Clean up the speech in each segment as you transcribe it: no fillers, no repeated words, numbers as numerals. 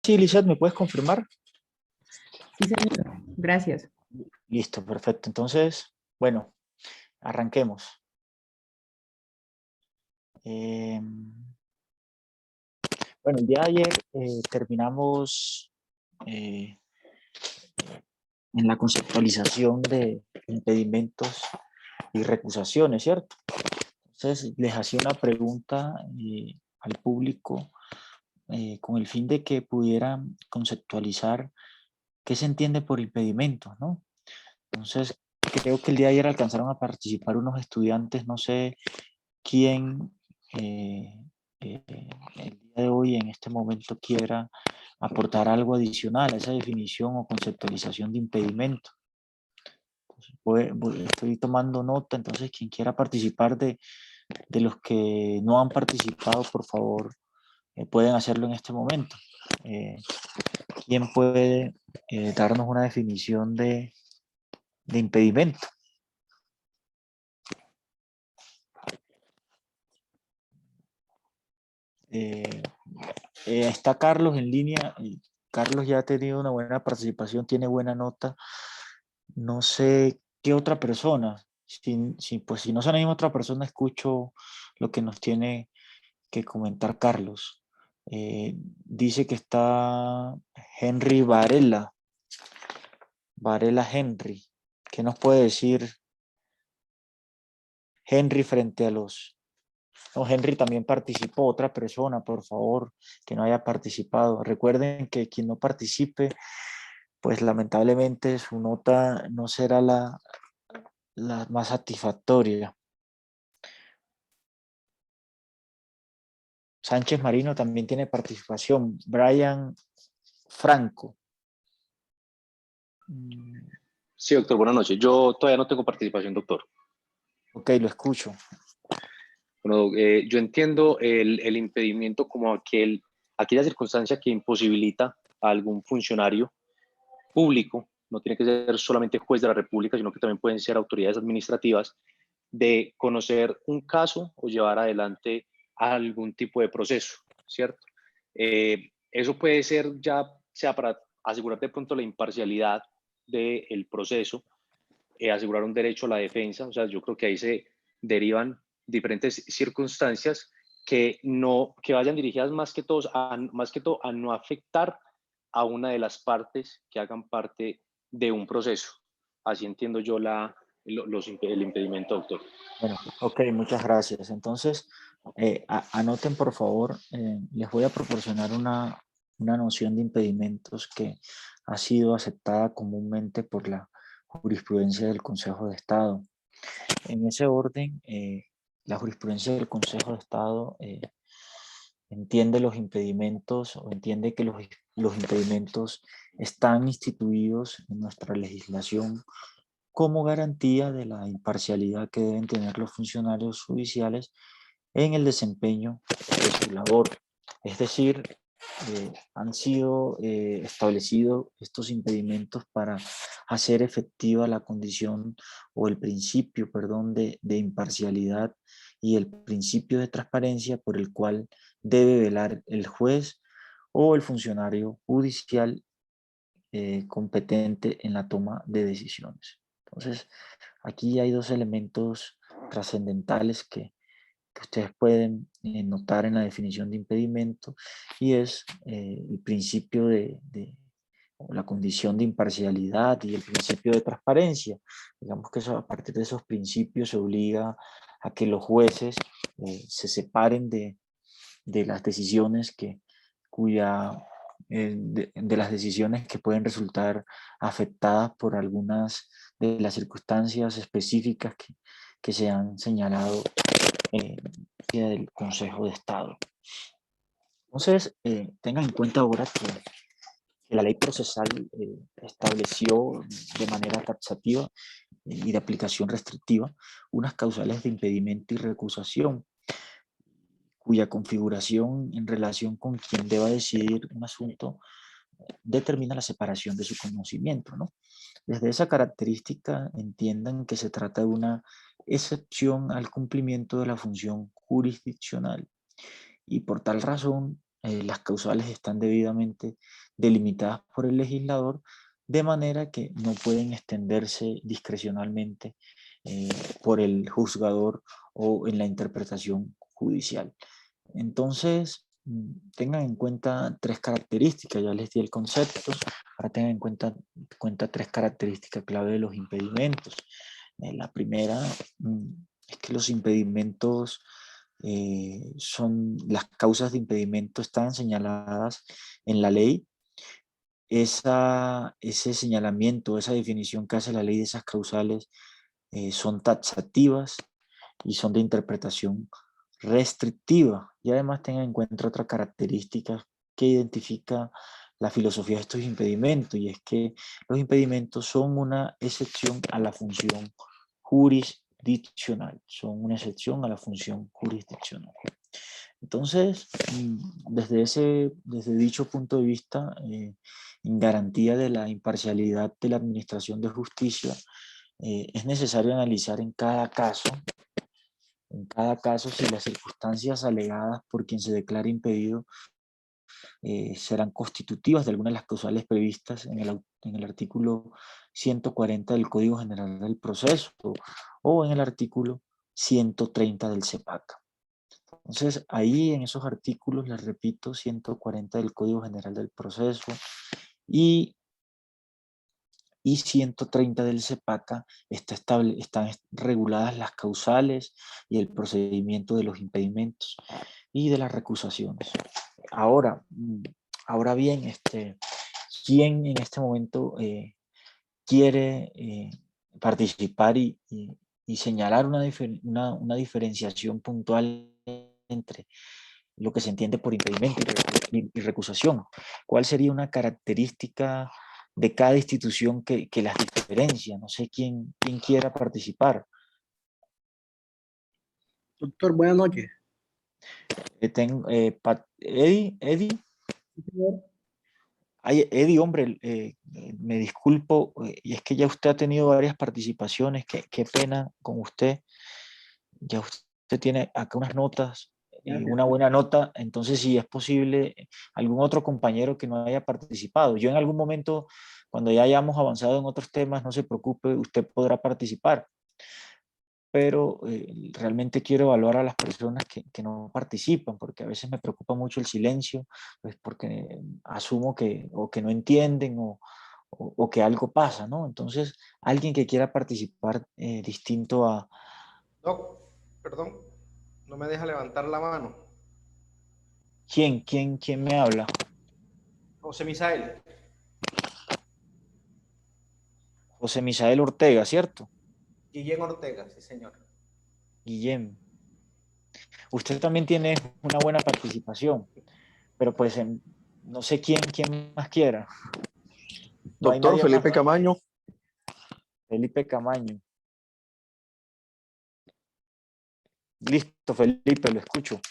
Sí, Lizeth, ¿me puedes confirmar? Sí, señor. Gracias. Listo, perfecto. Entonces, bueno, arranquemos. Eh, bueno, el día de ayer terminamos en la conceptualización de impedimentos y recusaciones, ¿cierto? Entonces, les hacía una pregunta al público con el fin de que pudieran conceptualizar qué se entiende por impedimentos, ¿no? Entonces, creo que el día de ayer alcanzaron a participar unos estudiantes, no sé quién el día de hoy, en este momento, quiera aportar algo adicional a esa definición o conceptualización de impedimento. Estoy tomando nota, entonces quien quiera participar de los que no han participado, por favor, pueden hacerlo en este momento. ¿Quién puede darnos una definición de impedimento? Está Carlos en línea. Y Carlos ya ha tenido una buena participación, tiene buena nota. No sé qué otra persona. Pues si no se anima otra persona, escucho lo que nos tiene que comentar Carlos. Dice que está Henry Varela. Varela Henry. ¿Qué nos puede decir Henry frente a los... No, Henry también participó, otra persona, por favor, que no haya participado. Recuerden que quien no participe, pues lamentablemente su nota no será la más satisfactoria. Sánchez Marino también tiene participación. Brian Franco. Sí, doctor, buenas noches. Yo todavía no tengo participación, doctor. Ok, lo escucho. Bueno, yo entiendo el impedimento como aquella circunstancia que imposibilita a algún funcionario público, no tiene que ser solamente juez de la República, sino que también pueden ser autoridades administrativas, de conocer un caso o llevar adelante algún tipo de proceso, ¿cierto? Eso puede ser ya sea para asegurar de pronto la imparcialidad del proceso, asegurar un derecho a la defensa, o sea, yo creo que ahí se derivan diferentes circunstancias que vayan dirigidas más que todo a no afectar a una de las partes que hagan parte de un proceso. Así entiendo yo el impedimento, doctor. Bueno, ok, muchas gracias. Entonces, anoten por favor, les voy a proporcionar una noción de impedimentos que ha sido aceptada comúnmente por la jurisprudencia del Consejo de Estado. En ese orden, la jurisprudencia del Consejo de Estado entiende los impedimentos o entiende que los impedimentos están instituidos en nuestra legislación como garantía de la imparcialidad que deben tener los funcionarios judiciales en el desempeño de su labor. Es decir, han sido establecidos estos impedimentos para hacer efectiva la condición o el principio, perdón, de imparcialidad y el principio de transparencia por el cual debe velar el juez o el funcionario judicial competente en la toma de decisiones. Entonces, aquí hay dos elementos trascendentales que ustedes pueden notar en la definición de impedimento y es el principio o la condición de imparcialidad y el principio de transparencia. Digamos que eso, a partir de esos principios se obliga a que los jueces se separen de las decisiones de las decisiones que pueden resultar afectadas por algunas de las circunstancias específicas que se han señalado del Consejo de Estado. Entonces, tengan en cuenta ahora que la ley procesal estableció de manera taxativa y de aplicación restrictiva unas causales de impedimento y recusación, cuya configuración en relación con quien deba decidir un asunto determina la separación de su conocimiento, ¿no? Desde esa característica entiendan que se trata de una excepción al cumplimiento de la función jurisdiccional y por tal razón las causales están debidamente delimitadas por el legislador, de manera que no pueden extenderse discrecionalmente por el juzgador o en la interpretación judicial. Entonces, tengan en cuenta tres características, ya les di el concepto, ahora tengan en cuenta tres características clave de los impedimentos. La primera es que los impedimentos las causas de impedimento están señaladas en la ley. Ese señalamiento, esa definición que hace la ley de esas causales son taxativas y son de interpretación restrictiva. Y además tengan en cuenta otra característica que identifica la filosofía de estos impedimentos, y es que los impedimentos son una excepción a la función jurisdiccional. Son una excepción a la función jurisdiccional. Entonces, desde dicho punto de vista, en garantía de la imparcialidad de la administración de justicia, es necesario analizar en cada caso si las circunstancias alegadas por quien se declara impedido serán constitutivas de alguna de las causales previstas en el artículo 140 del Código General del Proceso o en el artículo 130 del CEPAC. Entonces, ahí en esos artículos, les repito, 140 del Código General del Proceso y 130 del CEPACA están reguladas las causales y el procedimiento de los impedimentos y de las recusaciones. Ahora bien, ¿quién en este momento quiere participar y señalar una diferenciación puntual entre lo que se entiende por impedimento y recusación? ¿Cuál sería una característica de cada institución que las diferencia? No sé quién quiera participar. Doctor, buenas noches. Eddie. Ay, Eddie, hombre, me disculpo, y es que ya usted ha tenido varias participaciones, qué pena con usted. Ya usted tiene acá unas notas, una buena nota, entonces si es posible, algún otro compañero que no haya participado. Yo en algún momento, cuando ya hayamos avanzado en otros temas, no se preocupe, usted podrá participar, pero realmente quiero evaluar a las personas que no participan, porque a veces me preocupa mucho el silencio, pues porque asumo o que no entienden o que algo pasa, ¿no? Entonces, alguien que quiera participar distinto a... Doc, perdón, no me deja levantar la mano. ¿Quién me habla? José Misael. José Misael Ortega, ¿cierto? Guillén Ortega, sí, señor. Guillem. Usted también tiene una buena participación, pero pues no sé quién más quiera. No hay Doctor nadie Felipe más. Camaño. Felipe Camaño. Listo, Felipe, lo escucho.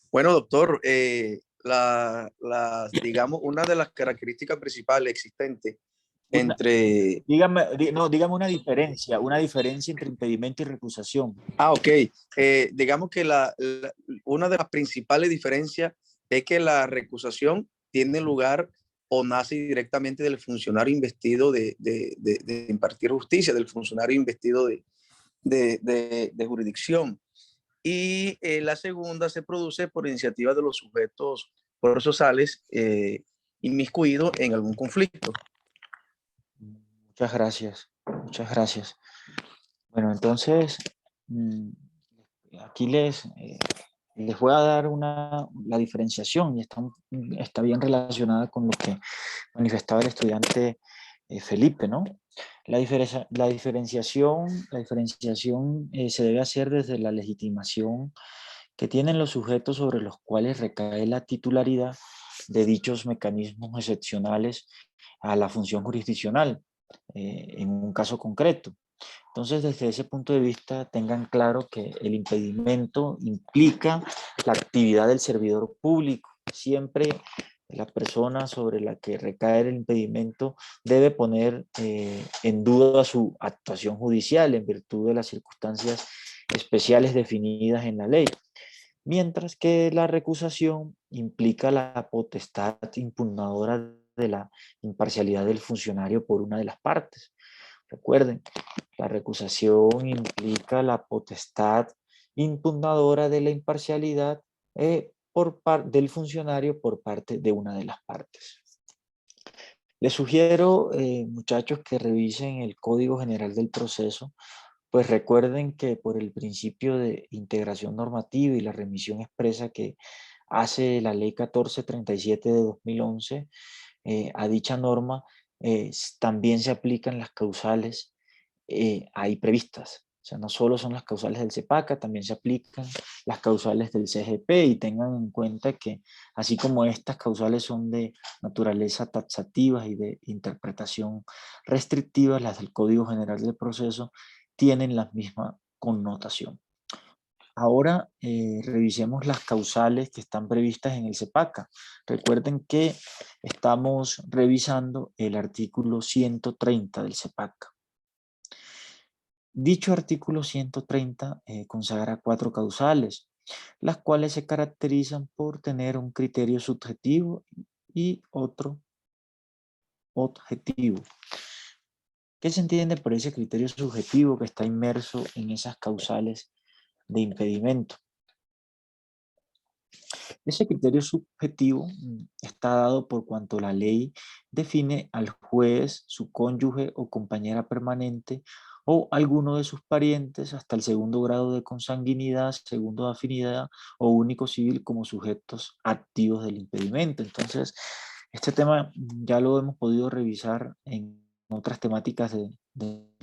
Bueno, doctor, digamos, una de las características principales existentes entre... Dígame una diferencia entre impedimento y recusación. Ok. Digamos que una de las principales diferencias es que la recusación tiene lugar o nace directamente del funcionario investido de impartir justicia, del funcionario investido de jurisdicción. Y la segunda se produce por iniciativa de los sujetos procesales inmiscuidos en algún conflicto. Muchas gracias. Bueno, entonces, aquí les voy a dar la diferenciación, y está bien relacionada con lo que manifestaba el estudiante Felipe, ¿no? La diferenciación se debe hacer desde la legitimación que tienen los sujetos sobre los cuales recae la titularidad de dichos mecanismos excepcionales a la función jurisdiccional, en un caso concreto. Entonces, desde ese punto de vista, tengan claro que el impedimento implica la actividad del servidor público. Siempre la persona sobre la que recae el impedimento debe poner en duda su actuación judicial en virtud de las circunstancias especiales definidas en la ley. mientras que la recusación implica la potestad impugnadora de la imparcialidad del funcionario por una de las partes. Recuerden, la recusación implica la potestad impugnadora de la imparcialidad del funcionario por parte de una de las partes. Les sugiero, muchachos, que revisen el Código General del Proceso, pues recuerden que por el principio de integración normativa y la remisión expresa que hace la Ley 1437 de 2011, a dicha norma también se aplican las causales ahí previstas. O sea, no solo son las causales del CEPACA, también se aplican las causales del CGP, y tengan en cuenta que así como estas causales son de naturaleza taxativas y de interpretación restrictiva, las del Código General del Proceso tienen la misma connotación. Ahora revisemos las causales que están previstas en el CEPACA. Recuerden que estamos revisando el artículo 130 del CEPACA. Dicho artículo 130 consagra 4 causales, las cuales se caracterizan por tener un criterio subjetivo y otro objetivo. ¿Qué se entiende por ese criterio subjetivo que está inmerso en esas causales de impedimento? Ese criterio subjetivo está dado por cuanto la ley define al juez, su cónyuge o compañera permanente o alguno de sus parientes hasta el segundo grado de consanguinidad, segundo de afinidad o único civil como sujetos activos del impedimento. Entonces, este tema ya lo hemos podido revisar en otras temáticas del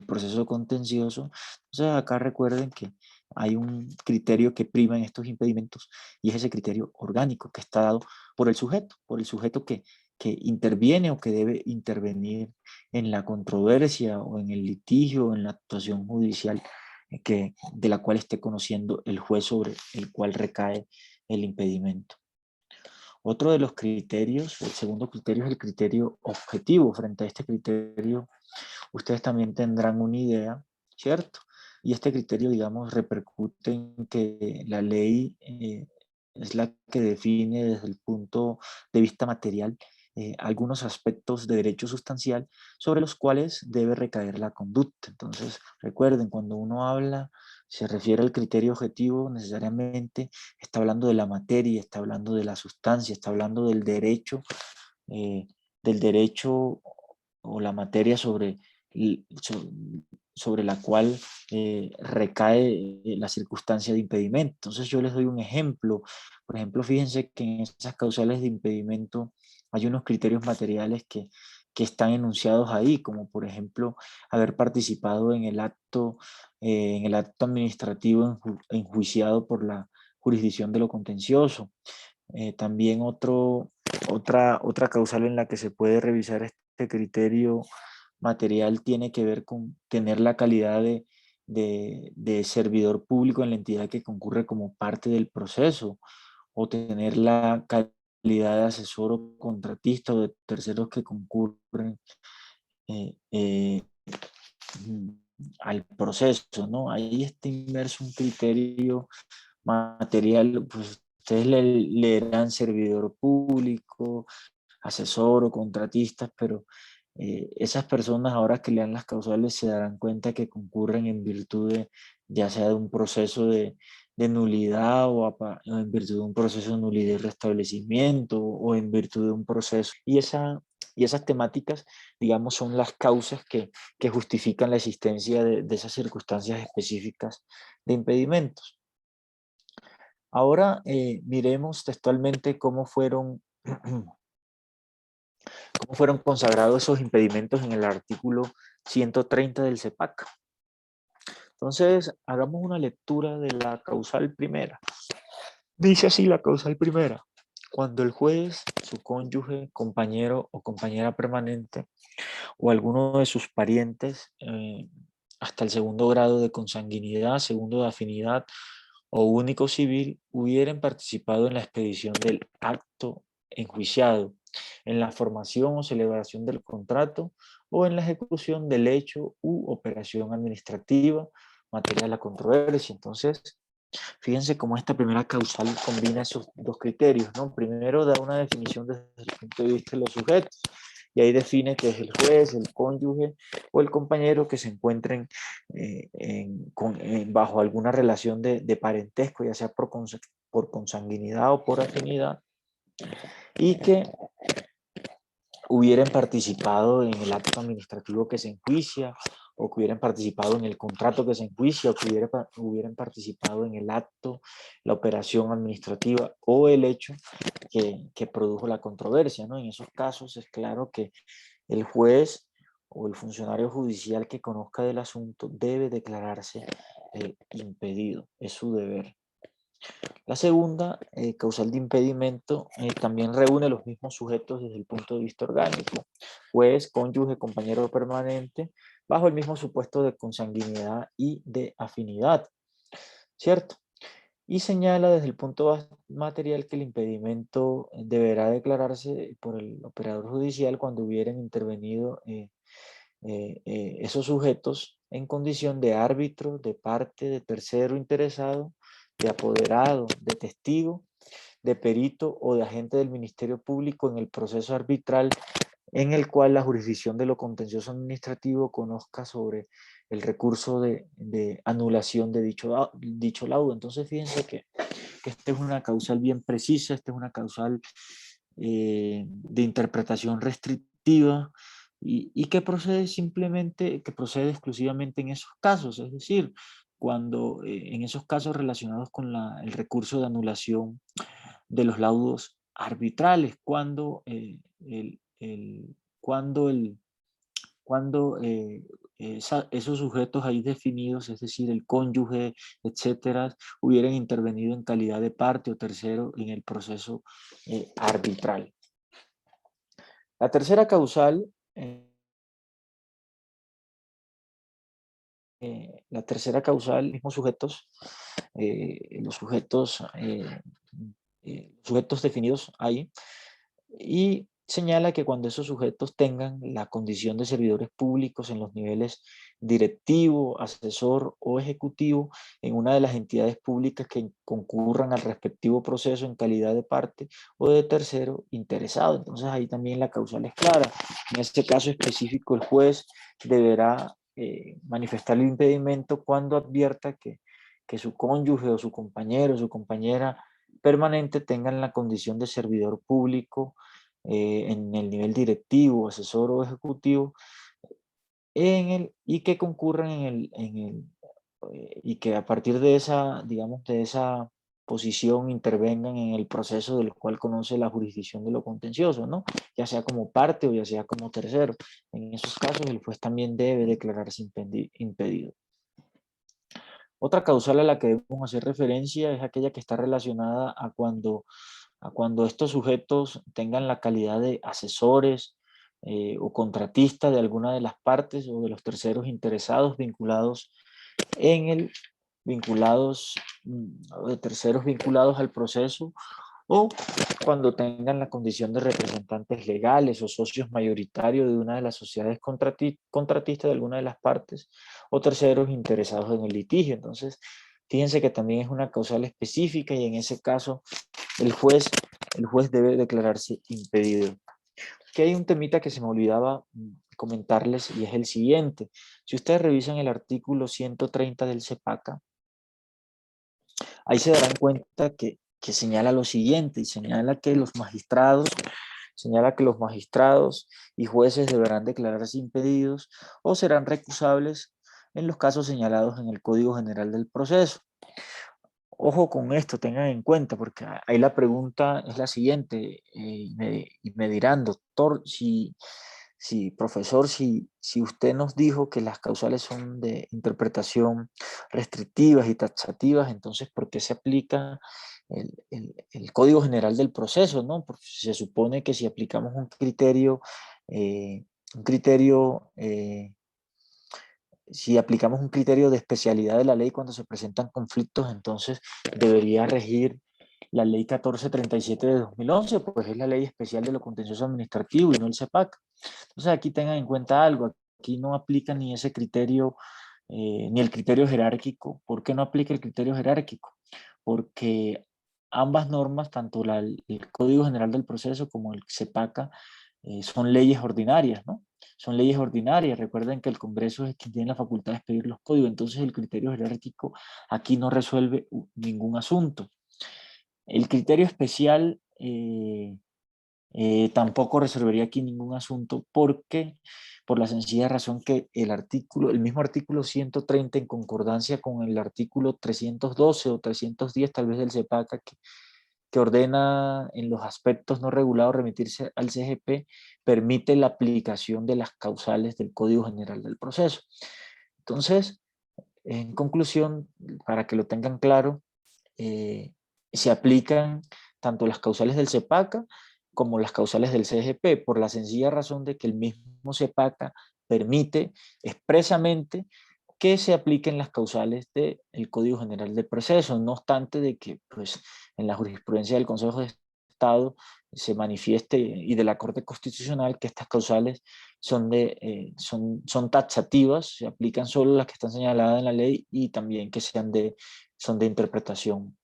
proceso contencioso. Entonces, acá recuerden que hay un criterio que prima en estos impedimentos, y es ese criterio orgánico que está dado por el sujeto que interviene o que debe intervenir en la controversia o en el litigio o en la actuación judicial de la cual esté conociendo el juez sobre el cual recae el impedimento. Otro de los criterios, el segundo criterio, es el criterio objetivo. Frente a este criterio, ustedes también tendrán una idea, ¿cierto? Y este criterio, digamos, repercute en que la ley es la que define desde el punto de vista material algunos aspectos de derecho sustancial sobre los cuales debe recaer la conducta. Entonces, recuerden, cuando uno habla, se refiere al criterio objetivo, necesariamente está hablando de la materia, está hablando de la sustancia, está hablando eh, del derecho o la materia sobre la cual recae la circunstancia de impedimento. Entonces yo les doy un ejemplo. Por ejemplo, fíjense que en esas causales de impedimento hay unos criterios materiales que están enunciados ahí, como por ejemplo haber participado en el acto administrativo enjuiciado por la jurisdicción de lo contencioso. También otra causal en la que se puede revisar este criterio material tiene que ver con tener la calidad de servidor público en la entidad que concurre como parte del proceso, o tener la calidad de asesor o contratista o de terceros que concurren eh, eh, al proceso, ¿no? Ahí está inmerso un criterio material. Pues ustedes leerán servidor público, asesor o contratistas, pero esas personas, ahora que lean las causales, se darán cuenta que concurren en virtud ya sea de un proceso de nulidad o en virtud de un proceso de nulidad y restablecimiento, o en virtud de un proceso. Y esas temáticas, digamos, son las causas que justifican la existencia de esas circunstancias específicas de impedimentos. Ahora miremos textualmente cómo fueron consagrados esos impedimentos en el artículo 130 del CEPAC. Entonces, hagamos una lectura de la causal primera. Dice así la causal primera: cuando el juez, su cónyuge, compañero o compañera permanente o alguno de sus parientes, hasta el segundo grado de consanguinidad, segundo de afinidad o único civil, hubieran participado en la expedición del acto enjuiciado, en la formación o celebración del contrato o en la ejecución del hecho u operación administrativa material a la controversia. Entonces, Fíjense cómo esta primera causal combina esos dos criterios, ¿no? Primero da una definición desde el punto de vista de los sujetos, y ahí define que es el juez, el cónyuge o el compañero que se encuentren bajo alguna relación de parentesco, ya sea por consanguinidad o por afinidad, y que hubieran participado en el acto administrativo que se enjuicia, o que hubieran participado en el contrato que se enjuicia, o que hubieran participado en el acto, la operación administrativa o el hecho que produjo la controversia, ¿no? En esos casos es claro que el juez o el funcionario judicial que conozca del asunto debe declararse impedido, es su deber. La segunda, causal de impedimento, también reúne los mismos sujetos desde el punto de vista orgánico: juez, cónyuge, compañero permanente, bajo el mismo supuesto de consanguinidad y de afinidad, ¿cierto? Y señala desde el punto material que el impedimento deberá declararse por el operador judicial cuando hubieran intervenido esos sujetos en condición de árbitro, de parte, de tercero interesado, de apoderado, de testigo, de perito o de agente del Ministerio Público en el proceso arbitral en el cual la jurisdicción de lo contencioso administrativo conozca sobre el recurso de anulación de dicho laudo. Entonces fíjense que esta es una causal bien precisa, esta es una causal de interpretación restrictiva, y que procede exclusivamente en esos casos, es decir, cuando en esos casos relacionados con el recurso de anulación de los laudos arbitrales, cuando esos sujetos ahí definidos, es decir, el cónyuge, etcétera, hubieran intervenido en calidad de parte o tercero en el proceso arbitral. La tercera causal, mismos sujetos, sujetos definidos ahí, y señala que cuando esos sujetos tengan la condición de servidores públicos en los niveles directivo, asesor o ejecutivo en una de las entidades públicas que concurran al respectivo proceso en calidad de parte o de tercero interesado. Entonces ahí también la causal es clara. En este caso específico, el juez deberá manifestar el impedimento cuando advierta que su cónyuge o su compañero o su compañera permanente tengan la condición de servidor público en el nivel directivo, asesor o ejecutivo, y que concurran y que a partir de esa, digamos, de esa posición intervengan en el proceso del cual conoce la jurisdicción de lo contencioso, ¿no? Ya sea como parte o ya sea como tercero. En esos casos el juez también debe declararse impedido. Otra causal a la que debemos hacer referencia es aquella que está relacionada a cuando estos sujetos tengan la calidad de asesores o contratistas de alguna de las partes o de los terceros interesados de terceros vinculados al proceso, o cuando tengan la condición de representantes legales o socios mayoritarios de una de las sociedades contratistas de alguna de las partes, o terceros interesados en el litigio. Entonces, fíjense que también es una causal específica, y en ese caso el juez debe declararse impedido. Aquí hay un temita que se me olvidaba comentarles, y es el siguiente. Si ustedes revisan el artículo 130 del CEPACA, ahí se darán cuenta que señala lo siguiente, y señala que los magistrados y jueces deberán declararse impedidos o serán recusables en los casos señalados en el Código General del Proceso. Ojo con esto, tengan en cuenta, porque ahí la pregunta es la siguiente, y me dirán: doctor, profesor, si usted nos dijo que las causales son de interpretación restrictivas y taxativas, entonces ¿por qué se aplica el Código General del Proceso, ¿no? Porque se supone que si aplicamos un criterio, si aplicamos un criterio de especialidad de la ley cuando se presentan conflictos, entonces debería regir la ley 1437 de 2011, pues es la ley especial de lo contencioso administrativo y no el CEPAC. Entonces aquí tengan en cuenta algo: aquí no aplica ni ese criterio, ni el criterio jerárquico. ¿Por qué no aplica el criterio jerárquico? porque ambas normas, tanto el Código General del Proceso como el CEPACA, son leyes ordinarias, ¿no? Son leyes ordinarias. Recuerden que el Congreso es quien tiene la facultad de expedir los códigos, entonces el criterio jerárquico aquí no resuelve ningún asunto. El criterio especial tampoco resolvería aquí ningún asunto porque, por la sencilla razón que el mismo artículo 130 en concordancia con el artículo 312 o 310 tal vez del CEPACA que ordena en los aspectos no regulados remitirse al CGP, permite la aplicación de las causales del Código General del Proceso. Entonces, en conclusión, para que lo tengan claro, se aplican tanto las causales del CEPACA como las causales del CGP, por la sencilla razón de que el mismo CEPACA permite expresamente que se apliquen las causales del Código General del Proceso, no obstante de que pues, en la jurisprudencia del Consejo de Estado se manifieste y de la Corte Constitucional que estas causales son taxativas, se aplican solo las que están señaladas en la ley y también que son de interpretación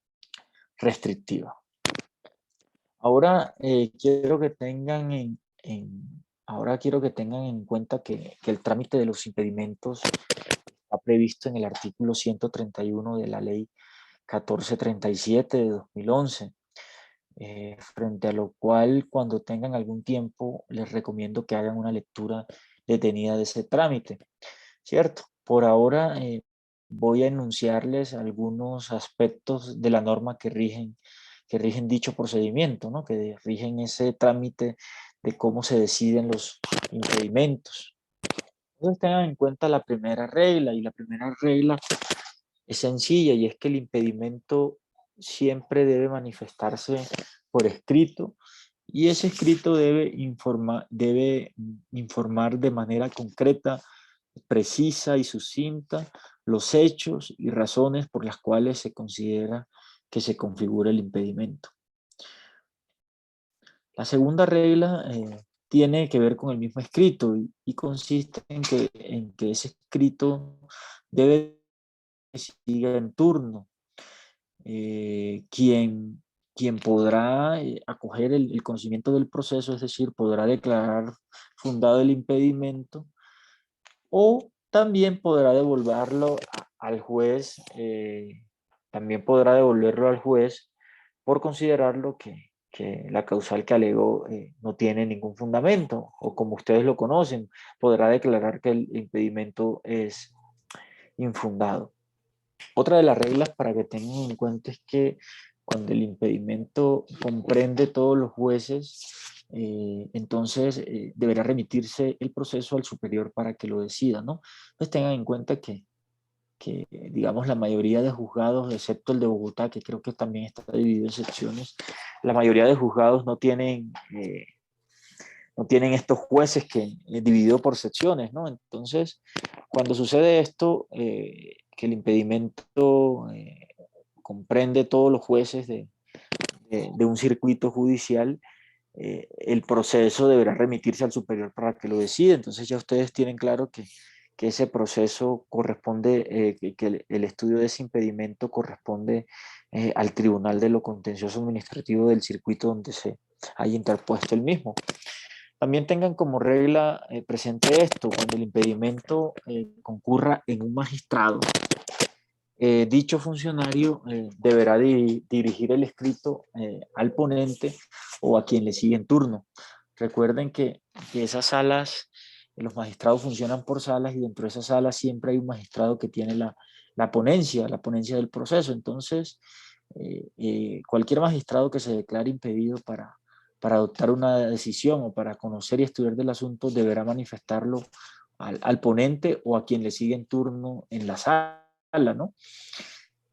restrictiva. Ahora quiero que tengan en cuenta que el trámite de los impedimentos está previsto en el artículo 131 de la ley 1437 de 2011, frente a lo cual cuando tengan algún tiempo les recomiendo que hagan una lectura detenida de ese trámite, ¿cierto? Por ahora voy a enunciarles algunos aspectos de la norma que rigen dicho procedimiento, ¿no? Que rigen ese trámite de cómo se deciden los impedimentos. Entonces tengan en cuenta la primera regla, y la primera regla es sencilla, y es que el impedimento siempre debe manifestarse por escrito, y ese escrito debe informar de manera concreta, precisa y sucinta los hechos y razones por las cuales se considera que se configura el impedimento. La segunda regla tiene que ver con el mismo escrito y consiste en que ese escrito debe seguir en turno. Quien podrá acoger el conocimiento del proceso, es decir, podrá declarar fundado el impedimento o también podrá devolverlo al juez, por considerarlo que la causal que alegó no tiene ningún fundamento, o como ustedes lo conocen, podrá declarar que el impedimento es infundado. Otra de las reglas para que tengan en cuenta es que cuando el impedimento comprende todos los jueces, entonces deberá remitirse el proceso al superior para que lo decida, ¿no? Pues tengan en cuenta que digamos, la mayoría de juzgados, excepto el de Bogotá, que creo que también está dividido en secciones, la mayoría de juzgados no tienen estos jueces dividido por secciones, ¿no? Entonces, cuando sucede esto, que el impedimento comprende todos los jueces de un circuito judicial, el proceso deberá remitirse al superior para que lo decida. Entonces ya ustedes tienen claro que ese proceso corresponde, que el estudio de ese impedimento corresponde al Tribunal de lo Contencioso Administrativo del circuito donde se haya interpuesto el mismo. También tengan como regla presente esto: cuando el impedimento concurra en un magistrado, dicho funcionario deberá dirigir el escrito al ponente o a quien le sigue en turno. Recuerden que esas salas, los magistrados funcionan por salas, y dentro de esas salas siempre hay un magistrado que tiene la ponencia del proceso. Entonces, cualquier magistrado que se declare impedido para adoptar una decisión o para conocer y estudiar del asunto deberá manifestarlo al ponente o a quien le sigue en turno en la sala, ¿no?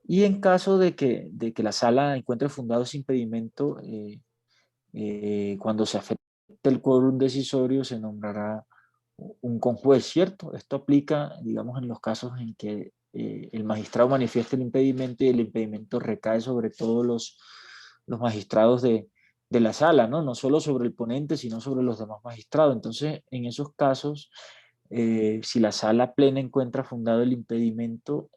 Y en caso de que la sala encuentre fundado ese impedimento, cuando se afecte el quórum decisorio, se nombrará un conjuez, ¿cierto? Esto aplica, digamos, en los casos en que el magistrado manifieste el impedimento y el impedimento recae sobre todos los magistrados de la sala, ¿no? No solo sobre el ponente, sino sobre los demás magistrados. Entonces, en esos casos, si la sala plena encuentra fundado el impedimento,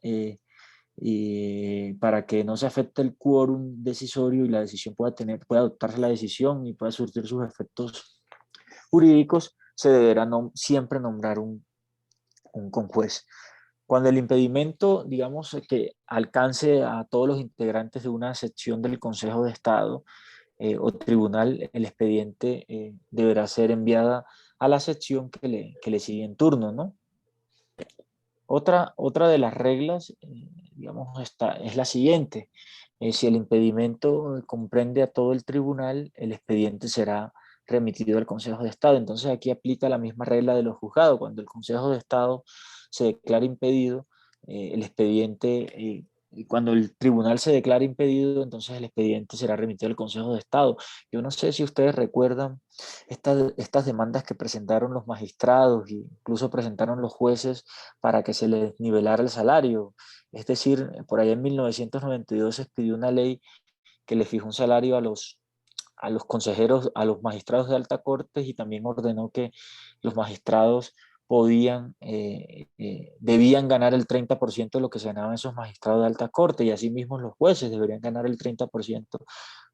y para que no se afecte el quórum decisorio y la decisión pueda adoptarse la decisión y pueda surtir sus efectos jurídicos, se deberá siempre nombrar un conjuez. Cuando el impedimento, digamos, que alcance a todos los integrantes de una sección del Consejo de Estado o tribunal, el expediente deberá ser enviada a la sección que le sigue en turno, ¿no? Otra de las reglas, digamos, es la siguiente. Si el impedimento comprende a todo el tribunal, el expediente será remitido al Consejo de Estado. Entonces aquí aplica la misma regla de los juzgados. Cuando el Consejo de Estado se declara impedido, el expediente, y cuando el tribunal se declara impedido, entonces el expediente será remitido al Consejo de Estado. Yo no sé si ustedes recuerdan estas demandas que presentaron los magistrados e incluso presentaron los jueces para que se les nivelara el salario. Es decir, por allá en 1992 se expidió una ley que le fijó un salario a los consejeros, a los magistrados de alta corte, y también ordenó que los magistrados debían ganar el 30% de lo que se ganaban esos magistrados de alta corte, y asimismo los jueces deberían ganar el 30%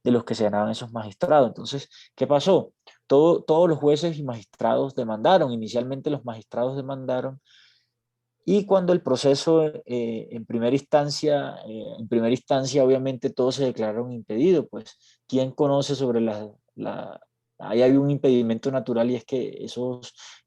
de los que se ganaban esos magistrados. Entonces, ¿qué pasó? Todos los jueces y magistrados demandaron. Inicialmente los magistrados demandaron, y cuando el proceso en primera instancia obviamente todos se declararon impedidos, pues ¿quién conoce sobre ahí hay un impedimento natural, y es que eso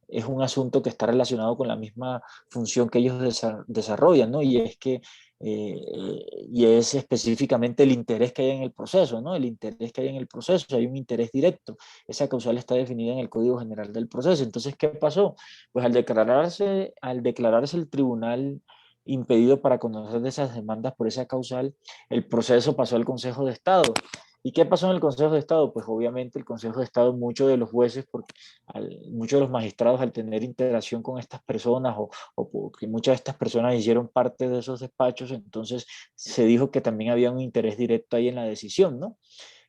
es un asunto que está relacionado con la misma función que ellos desarrollan, ¿no? Y es que y es específicamente el interés que hay en el proceso, ¿no? El interés que hay en el proceso, hay un interés directo. Esa causal está definida en el Código General del Proceso. Entonces, ¿qué pasó? Pues al declararse el tribunal impedido para conocer de esas demandas por esa causal, el proceso pasó al Consejo de Estado. ¿Y qué pasó en el Consejo de Estado? Pues obviamente el Consejo de Estado, muchos de los jueces, muchos de los magistrados, al tener interacción con estas personas, o porque muchas de estas personas hicieron parte de esos despachos, entonces se dijo que también había un interés directo ahí en la decisión, ¿no?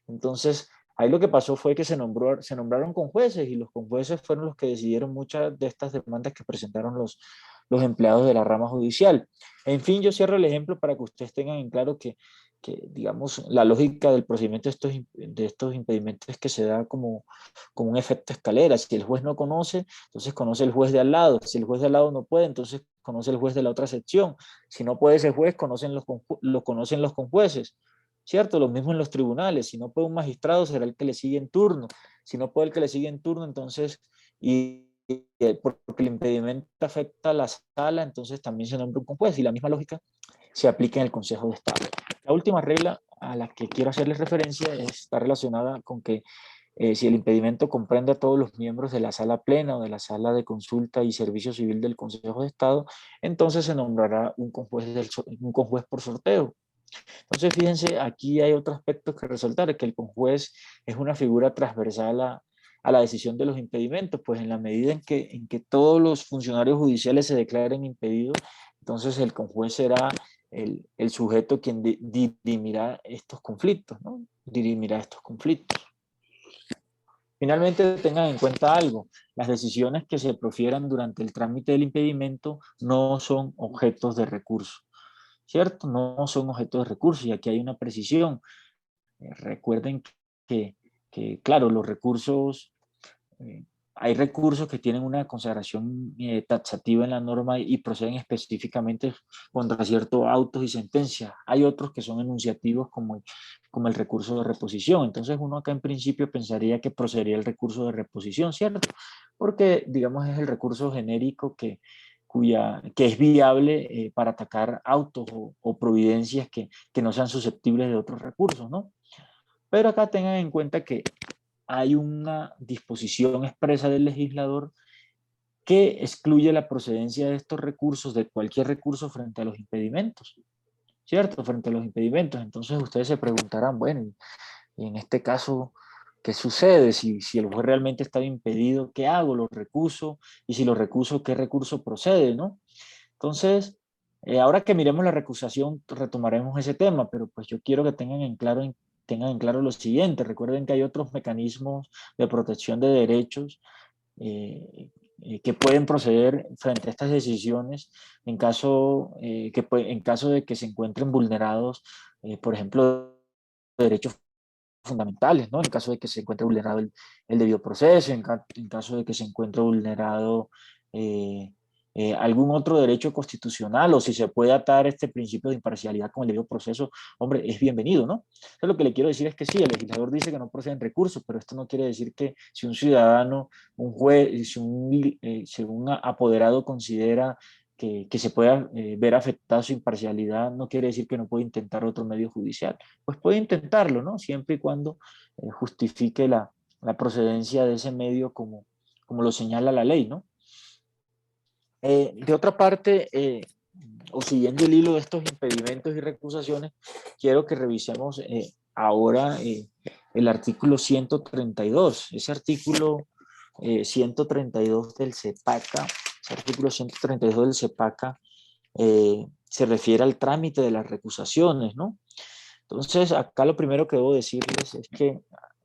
Entonces, ahí lo que pasó fue que se nombraron conjueces, y los conjueces fueron los que decidieron muchas de estas demandas que presentaron los empleados de la rama judicial. En fin, yo cierro el ejemplo para que ustedes tengan en claro digamos, la lógica del procedimiento de estos impedimentos es que se da como un efecto escalera. Si el juez no conoce, entonces conoce el juez de al lado. Si el juez de al lado no puede, entonces conoce el juez de la otra sección. Si no puede ese juez, lo conocen los conjueces. ¿Cierto? Lo mismo en los tribunales. Si no puede un magistrado, será el que le sigue en turno. Si no puede el que le sigue en turno, entonces, porque el impedimento afecta a la sala, entonces también se nombra un conjuez, y la misma lógica se aplica en el Consejo de Estado. La última regla a la que quiero hacerles referencia está relacionada con que si el impedimento comprende a todos los miembros de la sala plena o de la sala de consulta y servicio civil del Consejo de Estado, entonces se nombrará un conjuez por sorteo. Entonces, fíjense, aquí hay otro aspecto que resaltar, que el conjuez es una figura transversal a la decisión de los impedimentos, pues en la medida en que todos los funcionarios judiciales se declaren impedidos, entonces el conjuez será el sujeto quien dirimirá estos conflictos, ¿no? Dirimirá estos conflictos. Finalmente, tengan en cuenta algo: las decisiones que se profieran durante el trámite del impedimento no son objetos de recurso, ¿cierto? No son objetos de recurso, y aquí hay una precisión. Recuerden que, claro, los recursos, eh, hay recursos que tienen una consagración taxativa en la norma y proceden específicamente contra ciertos autos y sentencias. Hay otros que son enunciativos, como el recurso de reposición. Entonces uno acá en principio pensaría que procedería el recurso de reposición, ¿cierto? Porque, digamos, es el recurso genérico que es viable para atacar autos o providencias que no sean susceptibles de otros recursos, ¿no? Pero acá tengan en cuenta que hay una disposición expresa del legislador que excluye la procedencia de estos recursos, de cualquier recurso, frente a los impedimentos, ¿cierto? Frente a los impedimentos. Entonces ustedes se preguntarán, bueno, y en este caso, ¿qué sucede? Si el juez realmente está impedido, ¿qué hago? ¿Lo recuso? Y si lo recuso, ¿qué recurso procede, no? Entonces, ahora que miremos la recusación, retomaremos ese tema, pero pues yo quiero que tengan en claro lo siguiente. Recuerden que hay otros mecanismos de protección de derechos, eh, que pueden proceder frente a estas decisiones en caso, en caso de que se encuentren vulnerados, por ejemplo, derechos fundamentales, ¿no? En caso de que se encuentre vulnerado el debido proceso, en caso de que se encuentre vulnerado eh, algún otro derecho constitucional, o si se puede atar este principio de imparcialidad con el debido proceso, hombre, es bienvenido, ¿no? Entonces, lo que le quiero decir es que sí, el legislador dice que no proceden recursos, pero esto no quiere decir que si un ciudadano, un juez, si un apoderado considera que se pueda ver afectada su imparcialidad, no quiere decir que no puede intentar otro medio judicial. Pues puede intentarlo, ¿no? Siempre y cuando justifique la procedencia de ese medio como lo señala la ley, ¿no? De otra parte, o siguiendo el hilo de estos impedimentos y recusaciones, quiero que revisemos ahora el artículo 132. Ese artículo 132 del CEPACA, ese artículo 132 del CEPACA se refiere al trámite de las recusaciones, ¿no? Entonces, acá lo primero que debo decirles es que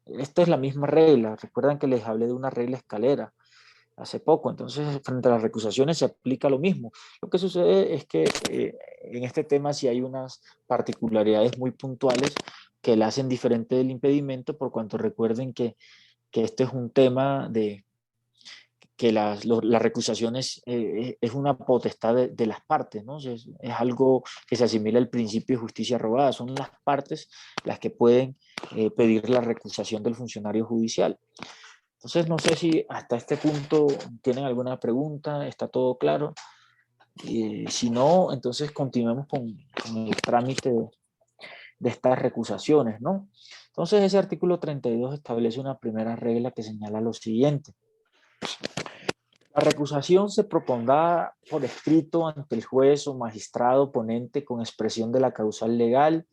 esta es la misma regla. Recuerdan que les hablé de una regla escalera hace poco. Entonces, frente a las recusaciones se aplica lo mismo. Lo que sucede es que en este tema sí hay unas particularidades muy puntuales que la hacen diferente del impedimento, por cuanto recuerden que este es un tema de que las recusaciones es una potestad de las partes, ¿no? Es algo que se asimila al principio de justicia rogada. Son las partes las que pueden pedir la recusación del funcionario judicial. Entonces, no sé si hasta este punto tienen alguna pregunta, está todo claro. Si no, entonces continuemos con el trámite de estas recusaciones, ¿no? Entonces, ese artículo 32 establece una primera regla que señala lo siguiente. La recusación se propondrá por escrito ante el juez o magistrado ponente con expresión de la causal legal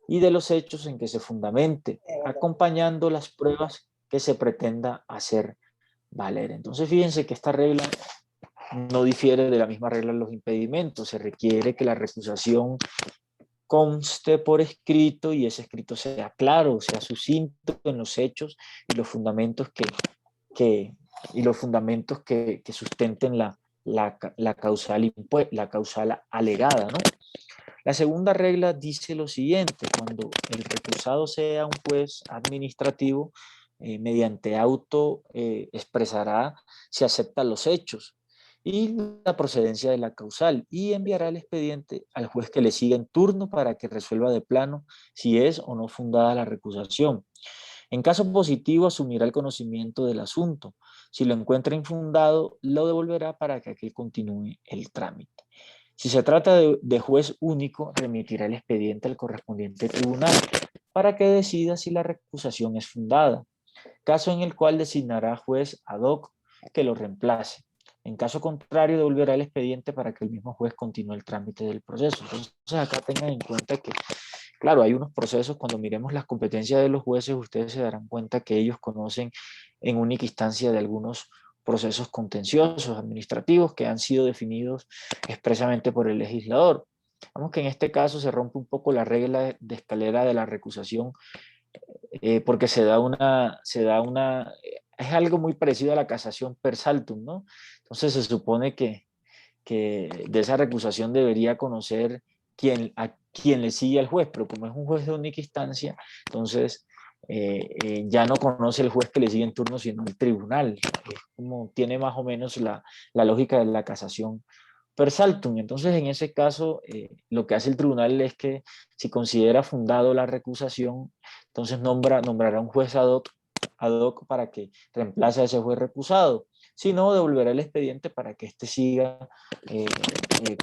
y de los hechos en que se fundamente, acompañando las pruebas que se pretenda hacer valer. Entonces, fíjense que esta regla no difiere de la misma regla en los impedimentos. Se requiere que la recusación conste por escrito y ese escrito sea claro, sea sucinto en los hechos y los fundamentos que sustenten la causal alegada, ¿no? La segunda regla dice lo siguiente: cuando el recusado sea un juez administrativo, mediante auto expresará si acepta los hechos y la procedencia de la causal y enviará el expediente al juez que le siga en turno para que resuelva de plano si es o no fundada la recusación. En caso positivo, asumirá el conocimiento del asunto. Si lo encuentra infundado, lo devolverá para que aquel continúe el trámite. Si se trata de juez único, remitirá el expediente al correspondiente tribunal para que decida si la recusación es fundada, caso en el cual designará juez ad hoc que lo reemplace. En caso contrario, devolverá el expediente para que el mismo juez continúe el trámite del proceso. Entonces, acá tengan en cuenta que, claro, hay unos procesos, cuando miremos las competencias de los jueces, ustedes se darán cuenta que ellos conocen en única instancia de algunos procesos contenciosos administrativos que han sido definidos expresamente por el legislador. Vamos que en este caso se rompe un poco la regla de escalera de la recusación, porque es algo muy parecido a la casación per saltum, ¿no? Entonces se supone que de esa recusación debería conocer a quién le sigue al juez, pero como es un juez de única instancia, entonces ya no conoce el juez que le sigue en turno, sino el tribunal. Es como tiene más o menos la lógica de la casación per saltum. Entonces, en ese caso, lo que hace el tribunal es que si considera fundado la recusación, entonces nombrará un juez ad hoc para que reemplace a ese juez recusado. Si no, devolverá el expediente para que éste siga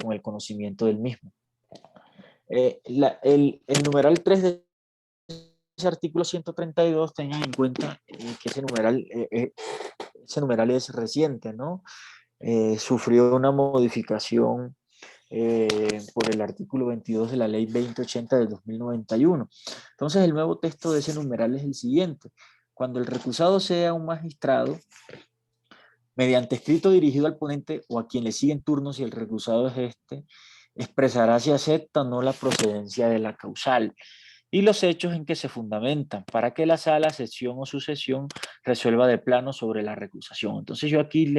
con el conocimiento del mismo. El numeral 3 de ese artículo 132, tengan en cuenta que ese numeral es reciente, ¿no? Sufrió una modificación por el artículo 22 de la ley 2080 de 2091. Entonces, el nuevo texto de ese numeral es el siguiente: cuando el recusado sea un magistrado, mediante escrito dirigido al ponente o a quien le sigue en turno, si el recusado es este, expresará si acepta o no la procedencia de la causal y los hechos en que se fundamentan, para que la sala, sesión o sucesión resuelva de plano sobre la recusación. Entonces yo aquí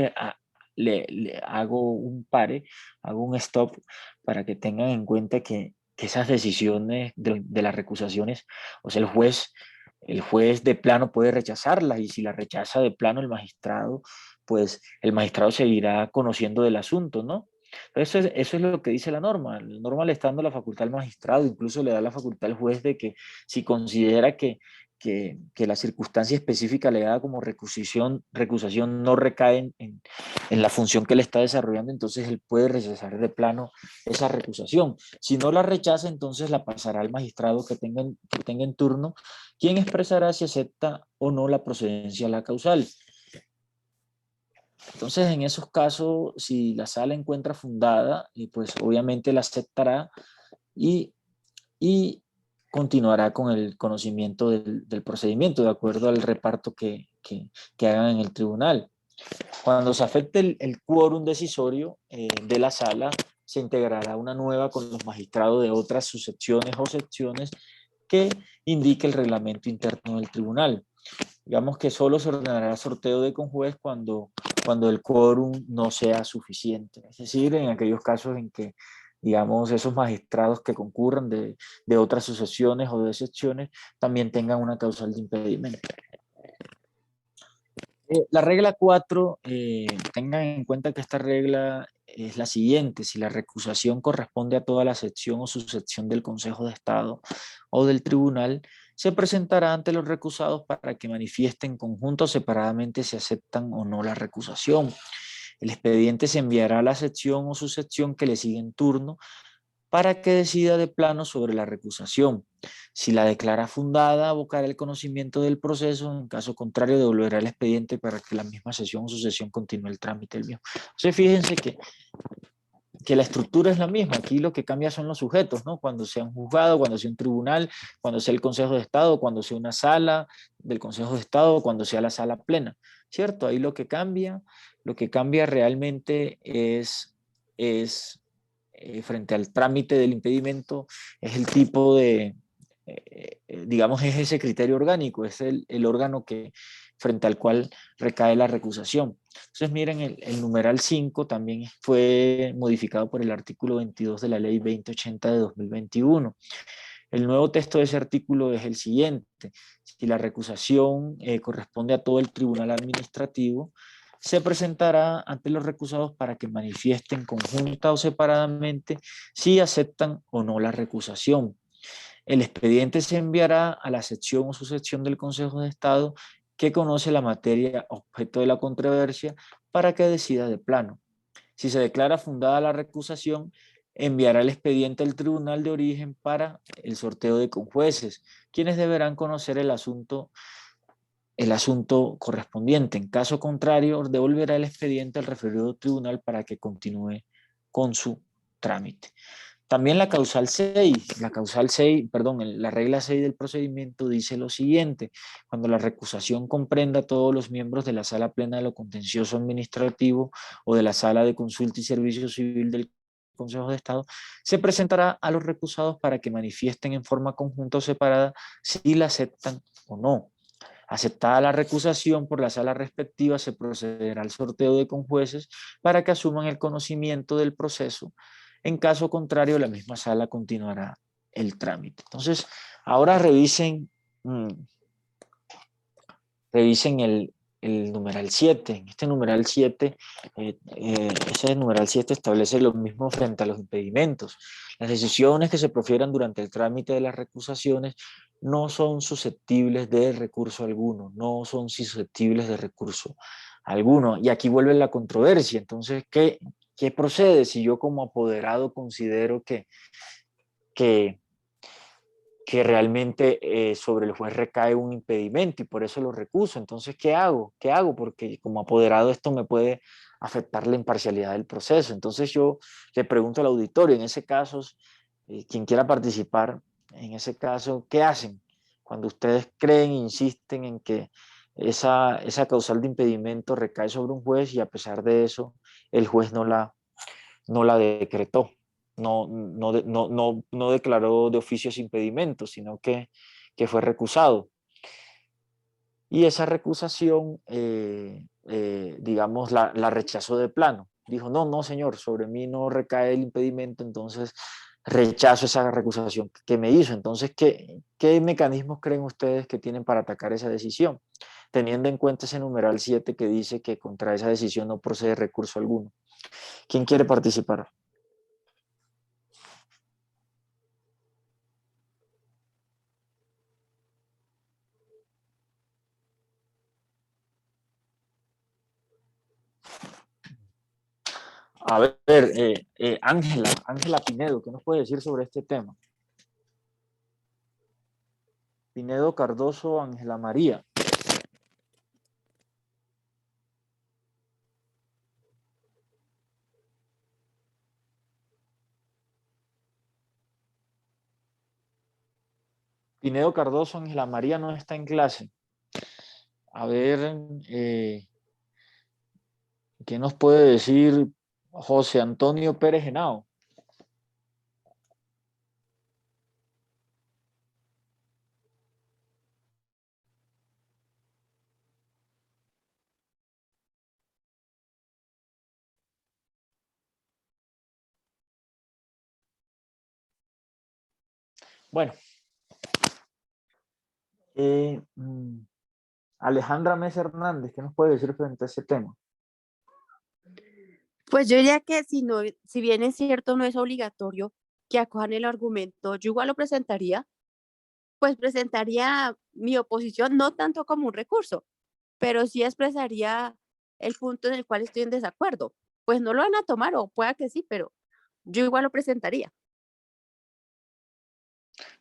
le hago un pare, hago un stop para que tengan en cuenta que esas decisiones de las recusaciones, o sea, el juez de plano puede rechazarlas, y si la rechaza de plano el magistrado, pues el magistrado seguirá conociendo del asunto, ¿no? Eso es lo que dice la norma. La norma le está dando la facultad al magistrado, incluso le da la facultad al juez de que si considera que la circunstancia específica alegada como recusación no recae en la función que él está desarrollando, entonces él puede rechazar de plano esa recusación. Si no la rechaza, entonces la pasará al magistrado que tenga en turno, quien expresará si acepta o no la procedencia a la causal. Entonces, en esos casos, si la sala encuentra fundada, pues obviamente la aceptará y, y continuará con el conocimiento del procedimiento, de acuerdo al reparto que hagan en el tribunal. Cuando se afecte el quórum decisorio de la sala, se integrará una nueva con los magistrados de otras subsecciones o secciones que indique el reglamento interno del tribunal. Digamos que solo se ordenará sorteo de conjuez cuando el quórum no sea suficiente. Es decir, en aquellos casos en que, digamos, esos magistrados que concurran de otras sucesiones o de secciones también tengan una causal de impedimento. La regla 4, tengan en cuenta que esta regla es la siguiente: si la recusación corresponde a toda la sección o subsección del Consejo de Estado o del tribunal, se presentará ante los recusados para que manifiesten conjunto o separadamente si aceptan o no la recusación. El expediente se enviará a la sección o subsección que le sigue en turno para que decida de plano sobre la recusación. Si la declara fundada, abocará el conocimiento del proceso; en caso contrario, devolverá el expediente para que la misma sesión o sucesión continúe el trámite del mismo. Entonces, fíjense que la estructura es la misma. Aquí lo que cambia son los sujetos, ¿no? Cuando sea un juzgado, cuando sea un tribunal, cuando sea el Consejo de Estado, cuando sea una sala del Consejo de Estado, cuando sea la sala plena, ¿cierto? Ahí lo que cambia realmente frente al trámite del impedimento, es el tipo digamos, es ese criterio orgánico, es el órgano frente al cual recae la recusación. Entonces, miren, el numeral 5 también fue modificado por el artículo 22 de la ley 2080 de 2021. El nuevo texto de ese artículo es el siguiente: si la recusación corresponde a todo el tribunal administrativo, se presentará ante los recusados para que manifiesten conjunta o separadamente si aceptan o no la recusación. El expediente se enviará a la sección o subsección del Consejo de Estado que conoce la materia objeto de la controversia para que decida de plano. Si se declara fundada la recusación, enviará el expediente al tribunal de origen para el sorteo de conjueces, quienes deberán conocer el asunto correspondiente. En caso contrario, devolverá el expediente al referido tribunal para que continúe con su trámite. También la regla 6 del procedimiento dice lo siguiente: cuando la recusación comprenda a todos los miembros de la sala plena de lo contencioso administrativo o de la sala de consulta y servicio civil del Consejo de Estado, se presentará a los recusados para que manifiesten en forma conjunta o separada si la aceptan o no. Aceptada la recusación por la sala respectiva, se procederá al sorteo de conjueces para que asuman el conocimiento del proceso. En caso contrario, la misma sala continuará el trámite. Entonces, ahora revisen el numeral 7. En este numeral 7, ese numeral 7 establece lo mismo frente a los impedimentos. Las decisiones que se profieran durante el trámite de las recusaciones no son susceptibles de recurso alguno, no son susceptibles de recurso alguno. Y aquí vuelve la controversia. Entonces, ¿qué procede si yo como apoderado considero que realmente sobre el juez recae un impedimento y por eso lo recuso? Entonces, ¿qué hago? ¿Qué hago? Porque como apoderado esto me puede afectar la imparcialidad del proceso. Entonces yo le pregunto al auditorio, en ese caso, quien quiera participar, en ese caso, ¿qué hacen? Cuando ustedes creen e insisten en que esa causal de impedimento recae sobre un juez y a pesar de eso el juez no la decretó. No declaró de oficio ese impedimento, sino que fue recusado. Y esa recusación, digamos, la rechazó de plano. Dijo, no, no, señor, sobre mí no recae el impedimento, entonces rechazo esa recusación que me hizo. Entonces, ¿qué mecanismos creen ustedes que tienen para atacar esa decisión? Teniendo en cuenta ese numeral 7 que dice que contra esa decisión no procede recurso alguno. ¿Quién quiere participar? A ver, Ángela Pinedo, ¿qué nos puede decir sobre este tema? Pinedo Cardoso, Ángela María. Pinedo Cardoso, Ángela María no está en clase. A ver, ¿qué nos puede decir José Antonio Pérez Henao? Bueno, Alejandra Mesa Hernández, ¿qué nos puede decir frente a ese tema? Pues yo diría que si no, si bien es cierto, no es obligatorio que acojan el argumento, yo igual lo presentaría, pues presentaría mi oposición no tanto como un recurso, pero sí expresaría el punto en el cual estoy en desacuerdo. Pues no lo van a tomar o pueda que sí, pero yo igual lo presentaría.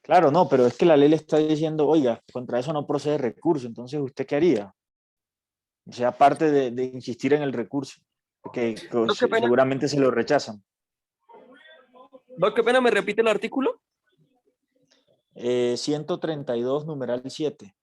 Claro, no, pero es que la ley le está diciendo, oiga, contra eso no procede recurso, entonces ¿usted qué haría? O sea, aparte de insistir en el recurso, que Doc, qué pena. seguramente se lo rechazan. Doc, qué pena, ¿me repite el artículo? 132, numeral 7.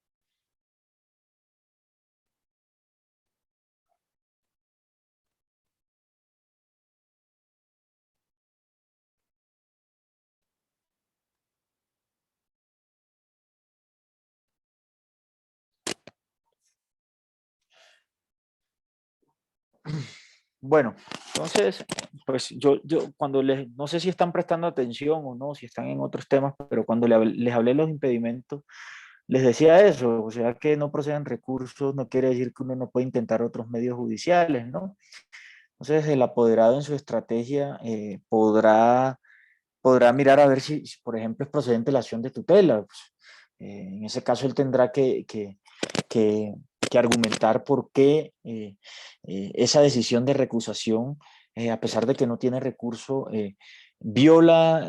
Bueno, entonces, pues yo cuando no sé si están prestando atención o no, si están en otros temas, pero cuando les hablé de los impedimentos, les decía eso, o sea, que no procedan recursos, no quiere decir que uno no puede intentar otros medios judiciales, ¿no? Entonces, el apoderado en su estrategia podrá mirar a ver si, por ejemplo, es procedente la acción de tutela. Pues, en ese caso, él tendrá que argumentar por qué esa decisión de recusación, a pesar de que no tiene recurso, viola,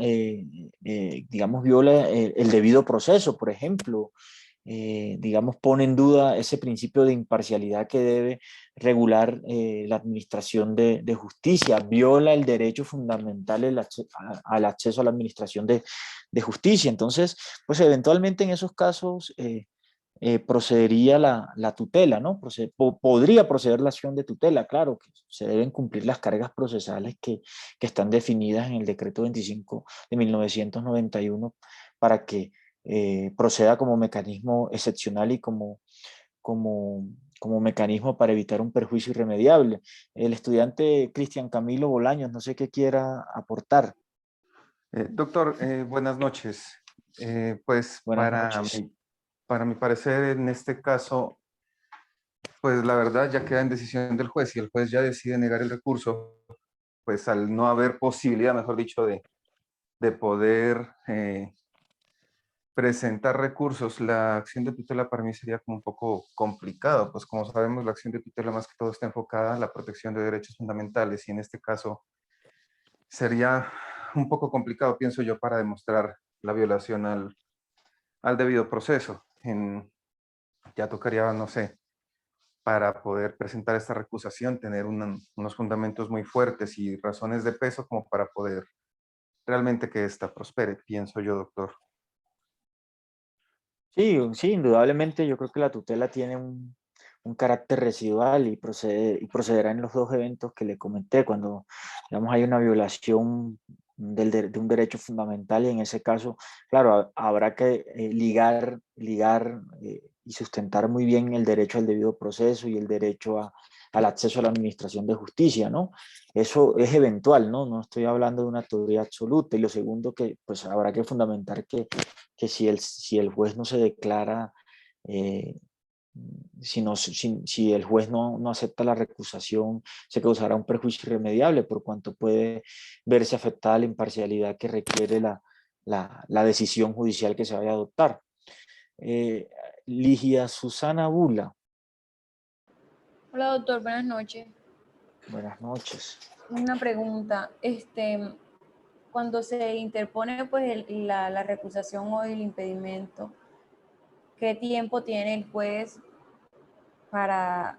digamos, viola el debido proceso, por ejemplo. Digamos, pone en duda ese principio de imparcialidad que debe regular la administración de justicia, viola el derecho fundamental al acceso a la administración de justicia. Entonces, pues eventualmente en esos casos procedería la tutela, ¿no? Podría proceder la acción de tutela, claro, que se deben cumplir las cargas procesales que están definidas en el decreto 25 de 1991 para que proceda como mecanismo excepcional y como mecanismo para evitar un perjuicio irremediable. El estudiante Cristian Camilo Bolaños, no sé qué quiera aportar. Doctor, buenas noches. Pues Buenas noches. para mi parecer, en este caso, pues la verdad ya queda en decisión del juez. Si el juez ya decide negar el recurso, pues al no haber posibilidad, mejor dicho, de poder presentar recursos, la acción de tutela para mí sería como un poco complicado, pues como sabemos, la acción de tutela más que todo está enfocada en la protección de derechos fundamentales y en este caso sería un poco complicado, pienso yo, para demostrar la violación al debido proceso. Ya tocaría, no sé, para poder presentar esta recusación, tener unos fundamentos muy fuertes y razones de peso como para poder realmente que esta prospere, pienso yo, doctor. Sí, sí, indudablemente yo creo que la tutela tiene un carácter residual y procederá en los dos eventos que le comenté, cuando digamos, hay una violación de un derecho fundamental y en ese caso, claro, habrá que ligar y sustentar muy bien el derecho al debido proceso y el derecho a al acceso a la administración de justicia, ¿no? Eso es eventual, ¿no? No estoy hablando de una teoría absoluta. Y lo segundo, que pues habrá que fundamentar que si el juez no se declara, si el juez no acepta la recusación, se causará un perjuicio irremediable por cuanto puede verse afectada la imparcialidad que requiere la decisión judicial que se vaya a adoptar. Ligia Susana Bula. Hola doctor, buenas noches. Buenas noches. Una pregunta, cuando se interpone pues la recusación o el impedimento, ¿qué tiempo tiene el juez para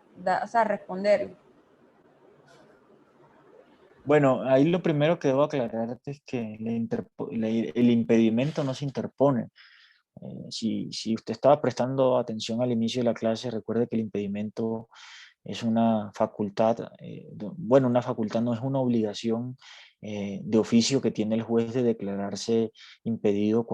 responder? Bueno, ahí lo primero que debo aclararte es que el impedimento no se interpone. Si usted estaba prestando atención al inicio de la clase, recuerde que el impedimento es una facultad, bueno, una facultad no es una obligación de oficio que tiene el juez de declararse impedido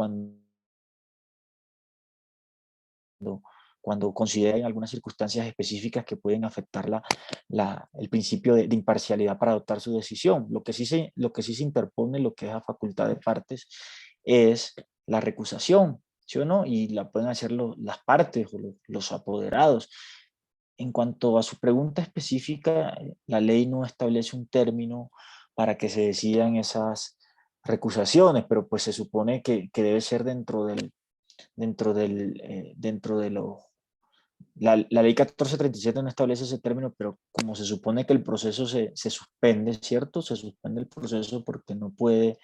cuando consideren algunas circunstancias específicas que pueden afectar el principio de imparcialidad para adoptar su decisión. Lo que sí se interpone, lo que es a facultad de partes, es la recusación, ¿sí o no? Y la pueden hacer las partes o los apoderados. En cuanto a su pregunta específica, la ley no establece un término para que se decidan esas recusaciones, pero pues se supone que debe ser dentro de la ley 1437 no establece ese término, pero como se supone que el proceso se suspende, ¿cierto? Se suspende el proceso porque no puede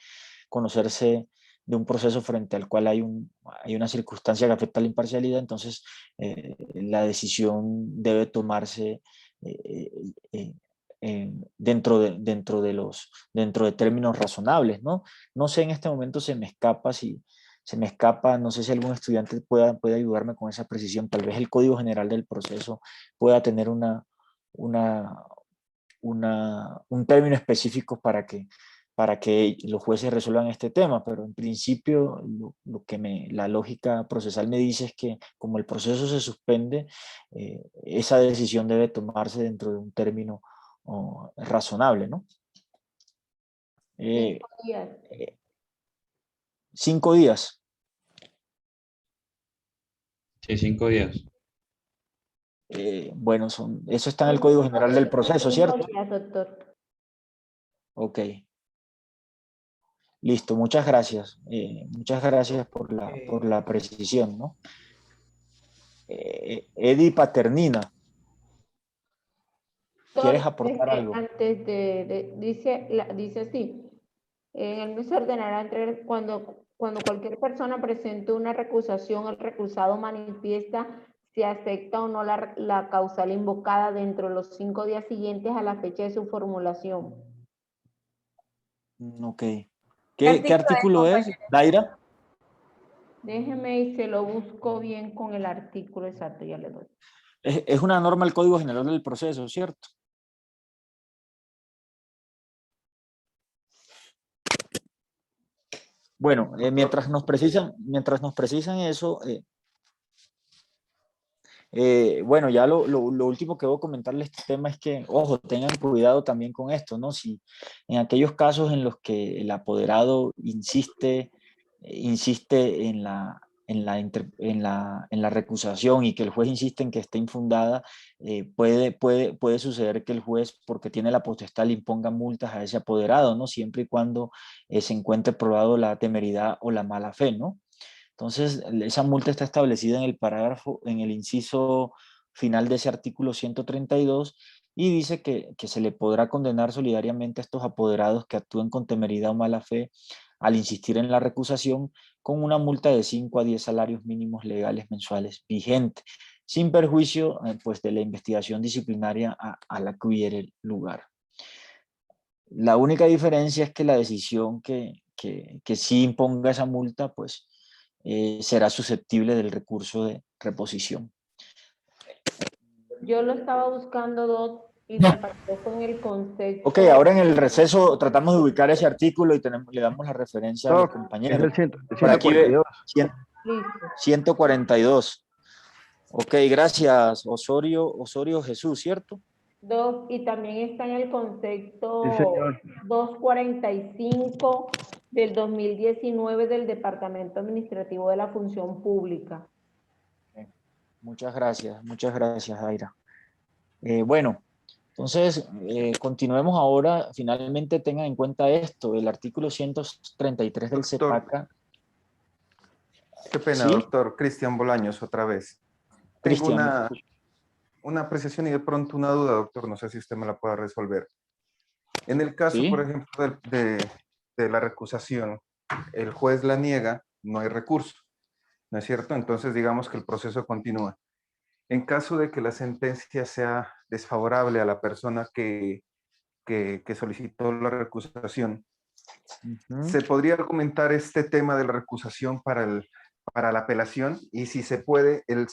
conocerse de un proceso frente al cual hay una circunstancia que afecta a la imparcialidad, entonces la decisión debe tomarse dentro de términos razonables, ¿no? No sé, en este momento se me escapa, no sé si algún estudiante puede ayudarme con esa precisión. Tal vez el Código General del Proceso pueda tener un término específico para que los jueces resuelvan este tema, pero en principio la lógica procesal me dice es que como el proceso se suspende, esa decisión debe tomarse dentro de un término razonable, ¿no? 5 días. 5 días. Sí, 5 días. Bueno, eso está en el Código General del Proceso, 5 ¿cierto? días, doctor. Ok. Listo, muchas gracias. Muchas gracias por la precisión, ¿no? Edi Paternina, ¿quieres aportar algo? Antes dice así, en el mes ordenará entre cuando cualquier persona presente una recusación, el recusado manifiesta si acepta o no la causal invocada dentro de los 5 días siguientes a la fecha de su formulación. Ok. ¿Qué artículo es, Daira? Déjeme y se lo busco bien con el artículo exacto, ya le doy. Es una norma del Código General del Proceso, ¿cierto? Bueno, mientras nos precisan eso, bueno, ya lo último que debo comentarles este tema es que, ojo, tengan cuidado también con esto, ¿no? Si en aquellos casos en los que el apoderado insiste en la recusación y que el juez insiste en que esté infundada, puede suceder que el juez, porque tiene la potestad, le imponga multas a ese apoderado, ¿no? Siempre y cuando se encuentre probado la temeridad o la mala fe, ¿no? Entonces, esa multa está establecida en el inciso final de ese artículo 132 y dice que se le podrá condenar solidariamente a estos apoderados que actúen con temeridad o mala fe al insistir en la recusación con una multa de 5 a 10 salarios mínimos legales mensuales vigente, sin perjuicio pues, de la investigación disciplinaria a la que hubiere lugar. La única diferencia es que la decisión que sí imponga esa multa, pues será susceptible del recurso de reposición. Yo lo estaba buscando, y me pasó con el concepto. Ok, ahora en el receso tratamos de ubicar ese artículo y le damos la referencia a los compañeros. Es el Por aquí ve 142. 142. Ok, gracias, Osorio Jesús, ¿cierto? Y también está en el Sí, concepto señor. 245 del 2019 del Departamento Administrativo de la Función Pública. Muchas gracias, Aira. Bueno, entonces, continuemos ahora. Finalmente tengan en cuenta esto, el artículo 133 del Doctor, CEPACA. qué pena, ¿Sí? doctor Cristian Bolaños, otra vez. Tengo Cristian, una apreciación y de pronto una duda, doctor, no sé si usted me la pueda resolver. En el caso, ¿sí? por ejemplo, de la recusación, el juez la niega, no hay recurso, ¿no es cierto? Entonces, digamos que el proceso continúa. En caso de que la sentencia sea desfavorable a la persona que solicitó la recusación, Ujú. ¿se podría argumentar este tema de la recusación para la apelación? Y si se puede, el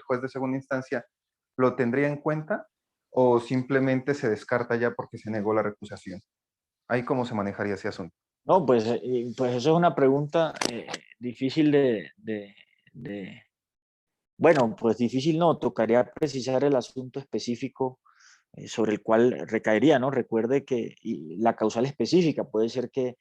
juez de segunda instancia lo tendría en cuenta o simplemente se descarta ya porque se negó la recusación. ¿Ahí cómo se manejaría ese asunto? No, pues eso es una pregunta difícil bueno, pues difícil no, tocaría precisar el asunto específico sobre el cual recaería, ¿no? Recuerde que la causal específica puede ser que,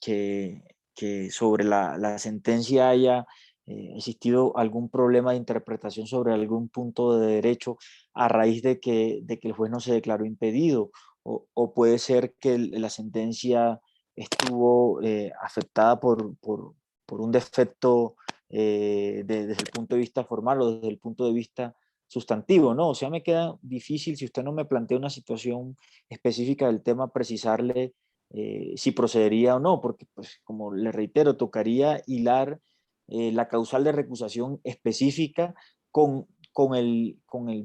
que sobre la sentencia haya existido algún problema de interpretación sobre algún punto de derecho a raíz de que el juez no se declaró impedido, o puede ser que la sentencia estuvo afectada por un defecto desde el punto de vista formal o desde el punto de vista sustantivo, ¿no? O sea, me queda difícil, si usted no me plantea una situación específica del tema, precisarle si procedería o no, porque, pues, como le reitero, tocaría hilar la causal de recusación específica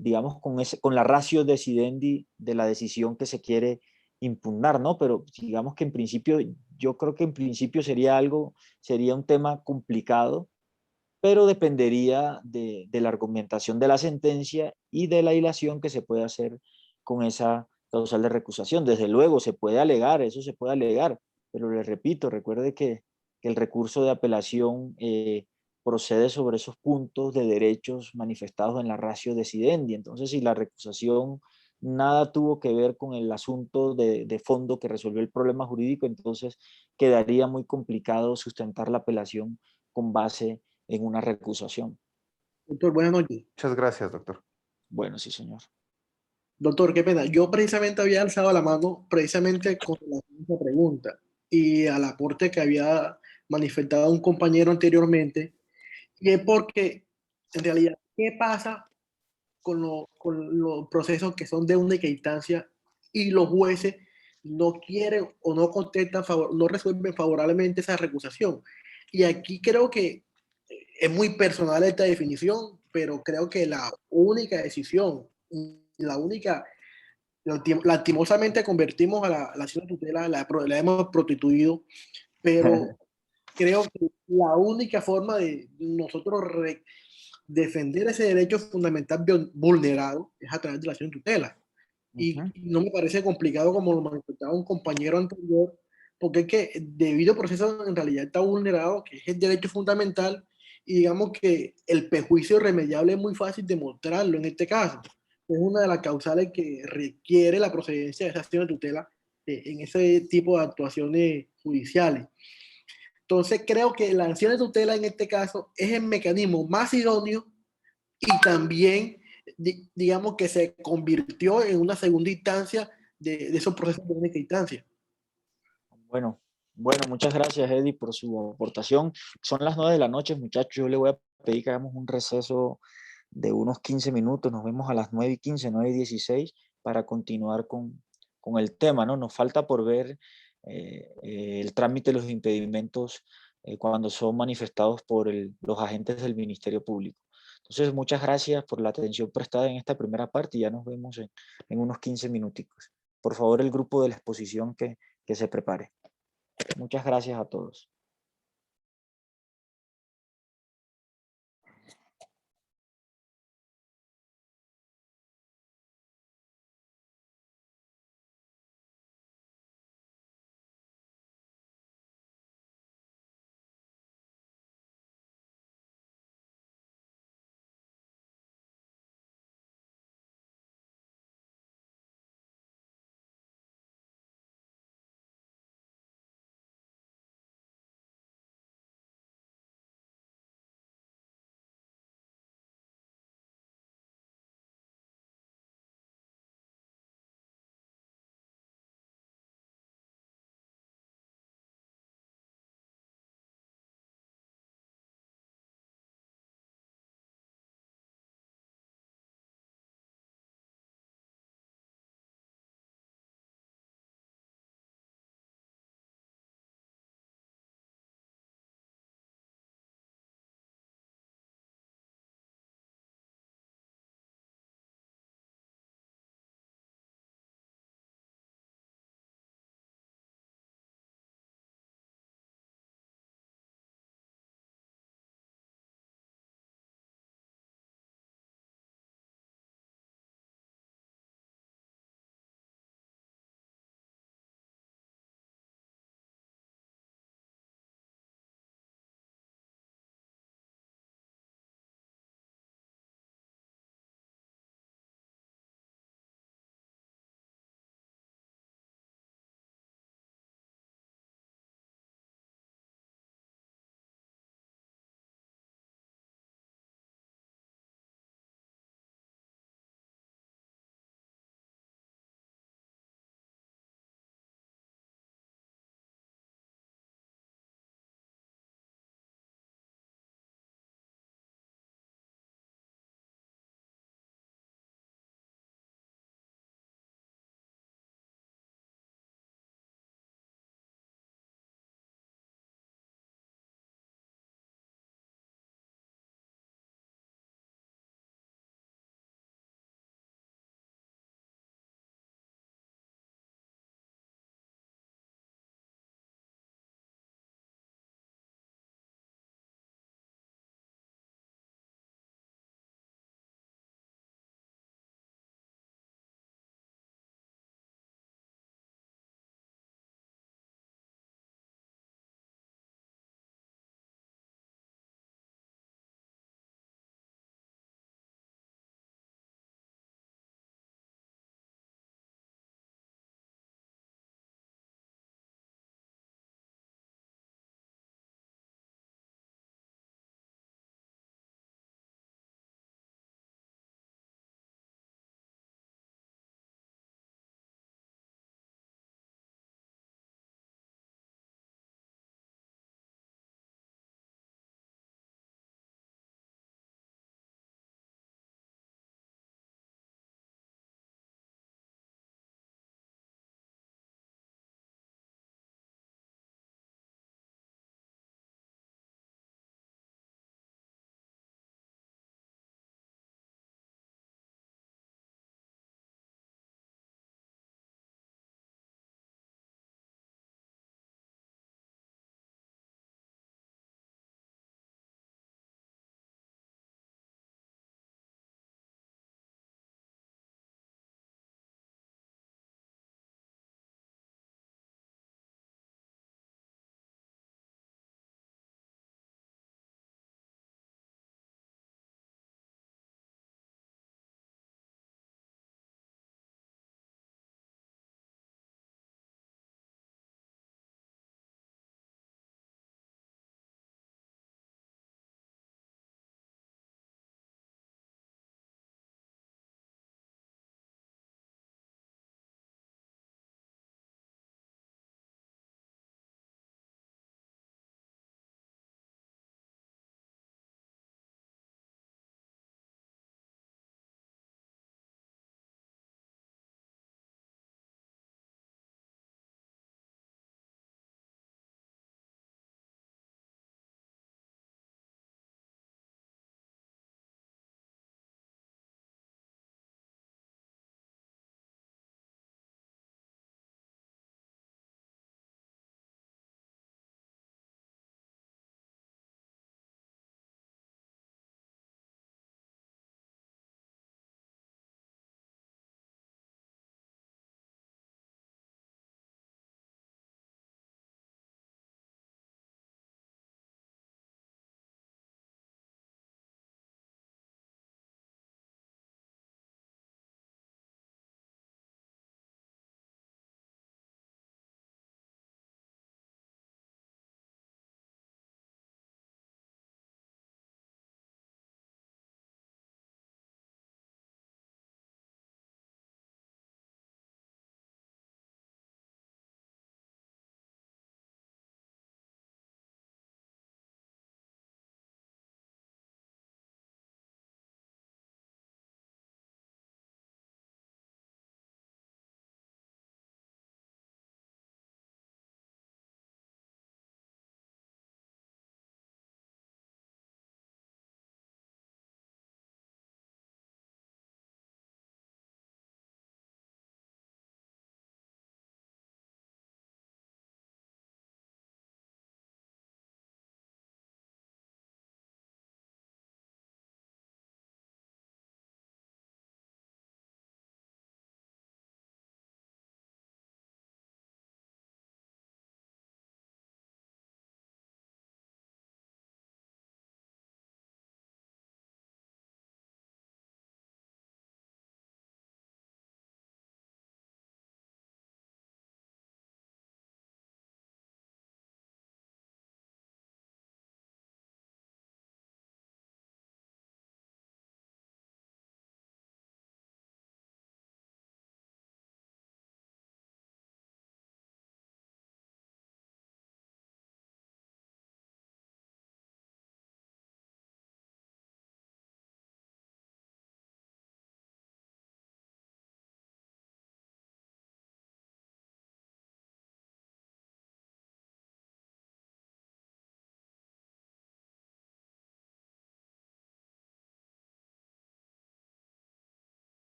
digamos, con la ratio decidendi de la decisión que se quiere impugnar, ¿no? Pero digamos que en principio, yo creo que en principio sería un tema complicado, pero dependería de la argumentación de la sentencia y de la hilación que se puede hacer con esa causal de recusación. Desde luego, se puede alegar, eso se puede alegar, pero le repito, recuerde que el recurso de apelación procede sobre esos puntos de derechos manifestados en la ratio decidendi. Entonces, si la recusación nada tuvo que ver con el asunto de fondo que resolvió el problema jurídico, entonces quedaría muy complicado sustentar la apelación con base en una recusación. Doctor, buenas noches. Muchas gracias, doctor. Bueno, sí, señor. Doctor, qué pena. Yo precisamente había alzado la mano precisamente con la pregunta y al aporte que había manifestado un compañero anteriormente, y es porque en realidad, ¿qué pasa con los procesos que son de única instancia y los jueces no quieren o no contestan, no resuelven favorablemente esa recusación? Y aquí creo que es muy personal esta definición, pero creo que la única decisión, la única, lastimosamente convertimos a la acción de tutela, la hemos prostituido, pero creo que la única forma de nosotros defender ese derecho fundamental vulnerado es a través de la acción de tutela. Y no me parece complicado como lo manifestaba un compañero anterior, porque es que debido al proceso en realidad está vulnerado, que es el derecho fundamental, y digamos que el perjuicio irremediable es muy fácil demostrarlo en este caso. Es una de las causales que requiere la procedencia de esa acción de tutela en ese tipo de actuaciones judiciales. Entonces creo que la acción de tutela en este caso es el mecanismo más idóneo y también, digamos que se convirtió en una segunda instancia de esos procesos de única instancia. Bueno, muchas gracias, Eddie, por su aportación. Son las 9 de la noche, muchachos. Yo le voy a pedir que hagamos un receso de unos 15 minutos. Nos vemos a las 9:15, 9:16, para continuar con el tema, ¿no? Nos falta por ver el trámite de los impedimentos cuando son manifestados por los agentes del Ministerio Público. Entonces, muchas gracias por la atención prestada en esta primera parte y ya nos vemos en unos 15 minuticos. Por favor, el grupo de la exposición que se prepare. Muchas gracias a todos.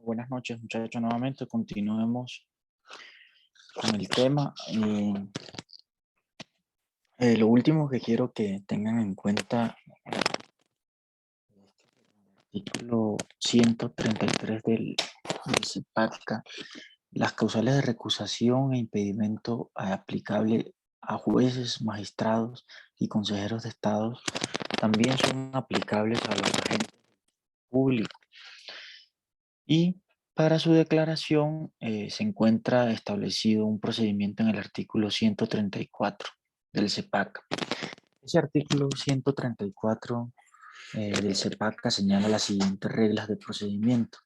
Buenas noches, muchachos, nuevamente. Continuemos con el tema. Lo último que quiero que tengan en cuenta el artículo 133 del CEPACA, las causales de recusación e impedimento aplicable a jueces, magistrados y consejeros de Estado también son aplicables a los agentes públicos. Y para su declaración se encuentra establecido un procedimiento en el artículo 134 del CEPACA. Ese artículo 134 del CEPACA señala las siguientes reglas de procedimiento.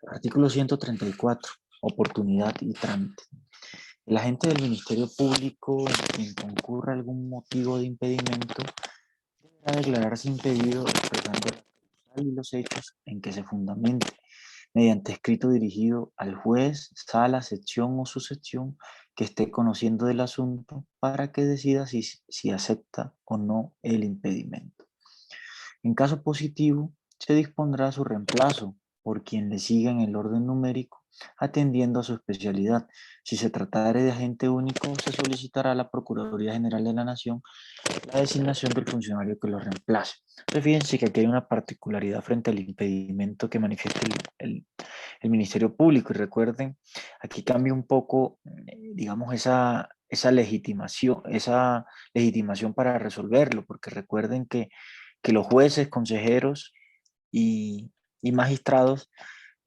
Artículo 134, oportunidad y trámite. El agente del Ministerio Público en quien concurra algún motivo de impedimento deberá declararse impedido expresando la causal y los hechos en que se fundamente, mediante escrito dirigido al juez, sala, sección o subsección que esté conociendo del asunto para que decida si acepta o no el impedimento. En caso positivo, se dispondrá su reemplazo por quien le siga en el orden numérico, atendiendo a su especialidad. Si se tratare de agente único, se solicitará a la Procuraduría General de la Nación la designación del funcionario que lo reemplace. Entonces, fíjense que aquí hay una particularidad frente al impedimento que manifiesta el Ministerio Público. Y recuerden, aquí cambia un poco, digamos, esa legitimación para resolverlo, porque recuerden que los jueces, consejeros y magistrados,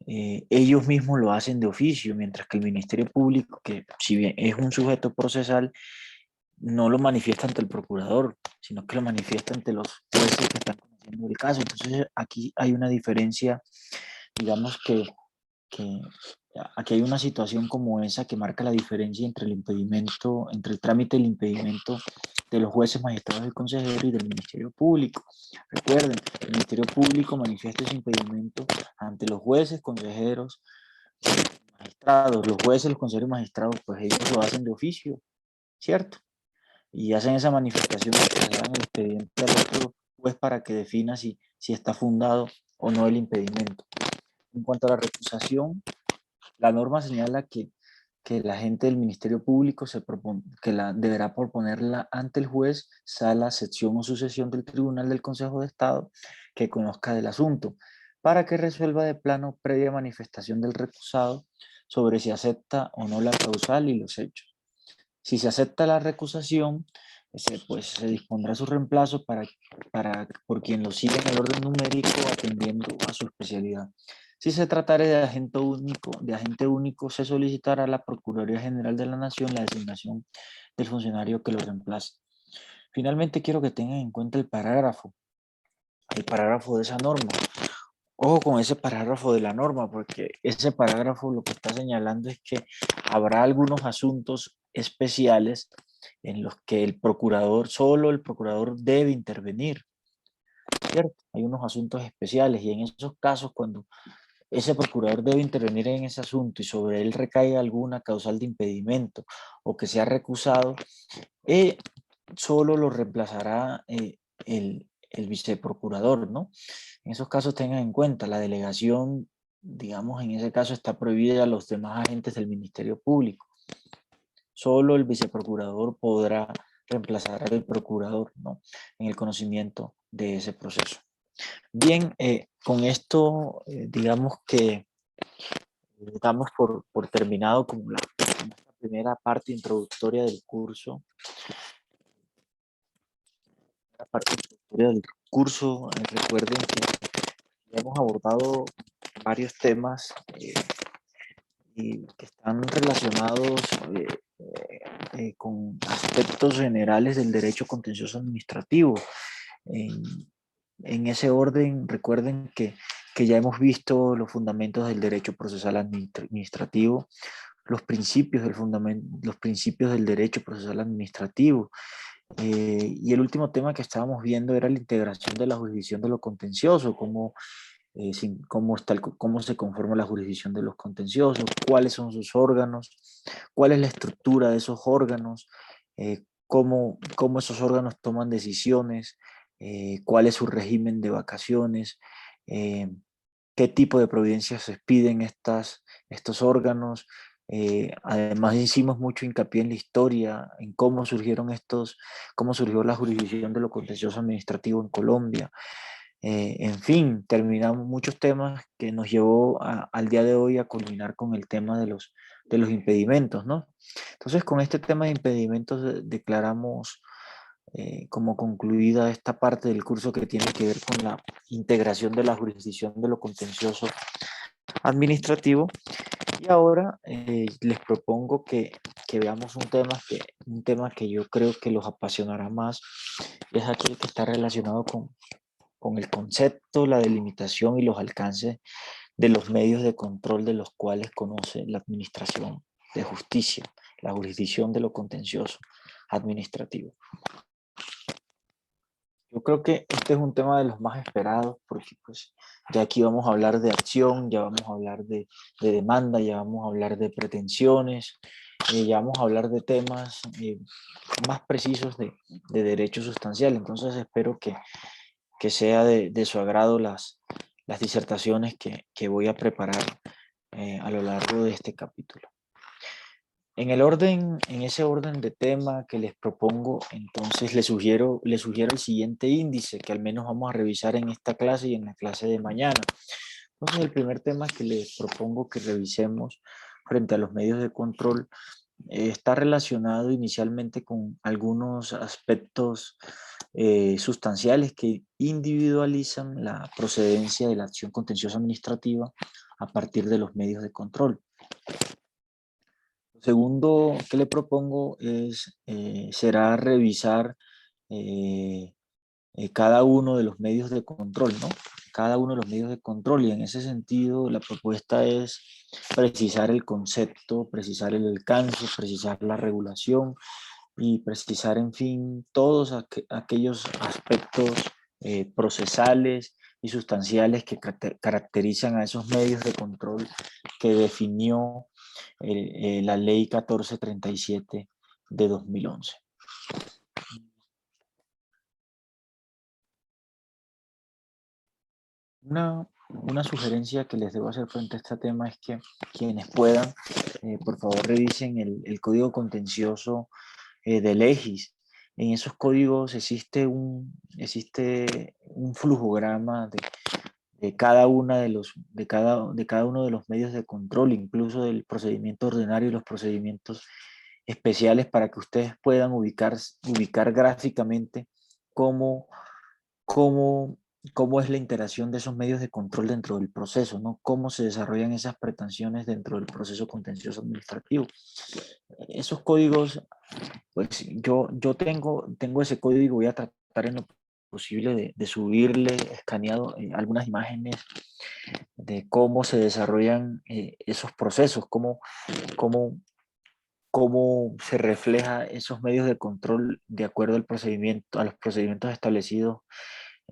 ellos mismos lo hacen de oficio, mientras que el Ministerio Público, que si bien es un sujeto procesal, no lo manifiesta ante el procurador, sino que lo manifiesta ante los jueces que están conociendo el caso. Entonces aquí hay una diferencia, digamos que aquí hay una situación como esa que marca la diferencia entre el impedimento, entre el trámite del impedimento de los jueces, magistrados y consejeros y del Ministerio Público. Recuerden, el Ministerio Público manifiesta ese impedimento ante los jueces, consejeros, magistrados. Los jueces, los consejeros y magistrados, pues ellos lo hacen de oficio, ¿cierto? Y hacen esa manifestación de que le dan el expediente al otro juez para que defina si está fundado o no el impedimento. En cuanto a la recusación, la norma señala que el agente del Ministerio Público deberá proponerla ante el juez, sala, sección o sucesión del Tribunal del Consejo de Estado que conozca del asunto, para que resuelva de plano previa manifestación del recusado sobre si acepta o no la causal y los hechos. Si se acepta la recusación, pues se dispondrá su reemplazo por quien lo siga en el orden numérico atendiendo a su especialidad. Si se tratare de agente único, se solicitará a la Procuraduría General de la Nación la designación del funcionario que lo reemplace. Finalmente, quiero que tengan en cuenta el parágrafo de esa norma. Ojo con ese parágrafo de la norma, porque ese parágrafo lo que está señalando es que habrá algunos asuntos especiales en los que solo el procurador debe intervenir, ¿cierto? Hay unos asuntos especiales y en esos casos cuando ese procurador debe intervenir en ese asunto y sobre él recaiga alguna causal de impedimento o que sea recusado, solo lo reemplazará el viceprocurador, ¿no? En esos casos tengan en cuenta, la delegación, digamos, en ese caso está prohibida a los demás agentes del Ministerio Público. Solo el viceprocurador podrá reemplazar al procurador, ¿no? En el conocimiento de ese proceso. Bien, con esto, digamos que damos por terminado como la primera parte introductoria del curso. La parte introductoria del curso, recuerden que hemos abordado varios temas y que están relacionados con aspectos generales del derecho contencioso administrativo. En ese orden, recuerden que ya hemos visto los fundamentos del derecho procesal administrativo, los principios del derecho procesal administrativo. Y el último tema que estábamos viendo era la integración de la jurisdicción de lo contencioso, cómo se conforma la jurisdicción de los contenciosos, cuáles son sus órganos, cuál es la estructura de esos órganos, cómo esos órganos toman decisiones, cuál es su régimen de vacaciones, qué tipo de providencias se piden estos órganos. Además hicimos mucho hincapié en la historia, en cómo cómo surgió la jurisdicción de lo contencioso administrativo en Colombia. En fin, terminamos muchos temas que nos llevó al día de hoy a culminar con el tema de los impedimentos, ¿no? Entonces, con este tema de impedimentos declaramos como concluida esta parte del curso que tiene que ver con la integración de la jurisdicción de lo contencioso administrativo. Y ahora les propongo que veamos un tema que yo creo que los apasionará más, es aquel que está relacionado con el concepto, la delimitación y los alcances de los medios de control de los cuales conoce la Administración de Justicia, la jurisdicción de lo contencioso administrativo. Yo creo que este es un tema de los más esperados porque pues ya aquí vamos a hablar de acción, ya vamos a hablar de demanda, ya vamos a hablar de pretensiones, ya vamos a hablar de temas más precisos de derecho sustancial. Entonces espero que sea de su agrado las disertaciones que voy a preparar a lo largo de este capítulo. En ese orden de tema que les propongo, entonces les sugiero el siguiente índice que al menos vamos a revisar en esta clase y en la clase de mañana. Entonces el primer tema que les propongo que revisemos frente a los medios de control está relacionado inicialmente con algunos aspectos sustanciales que individualizan la procedencia de la acción contenciosa administrativa a partir de los medios de control. Lo segundo que le propongo será revisar cada uno de los medios de control, ¿no? Cada uno de los medios de control, y en ese sentido la propuesta es precisar el concepto, precisar el alcance, precisar la regulación y precisar, en fin, todos aquellos aspectos procesales y sustanciales que caracterizan a esos medios de control que definió la Ley 1437 de 2011. Una sugerencia que les debo hacer frente a este tema es que quienes puedan, por favor revisen el código contencioso del EGIS. En esos códigos existe un flujograma de cada uno de los medios de control, incluso del procedimiento ordinario y los procedimientos especiales, para que ustedes puedan ubicar gráficamente cómo es la interacción de esos medios de control dentro del proceso, ¿no? Cómo se desarrollan esas pretensiones dentro del proceso contencioso administrativo. Esos códigos, pues yo tengo ese código y voy a tratar en lo posible de subirle escaneado algunas imágenes de cómo se desarrollan esos procesos, cómo se refleja esos medios de control de acuerdo a los procedimientos establecidos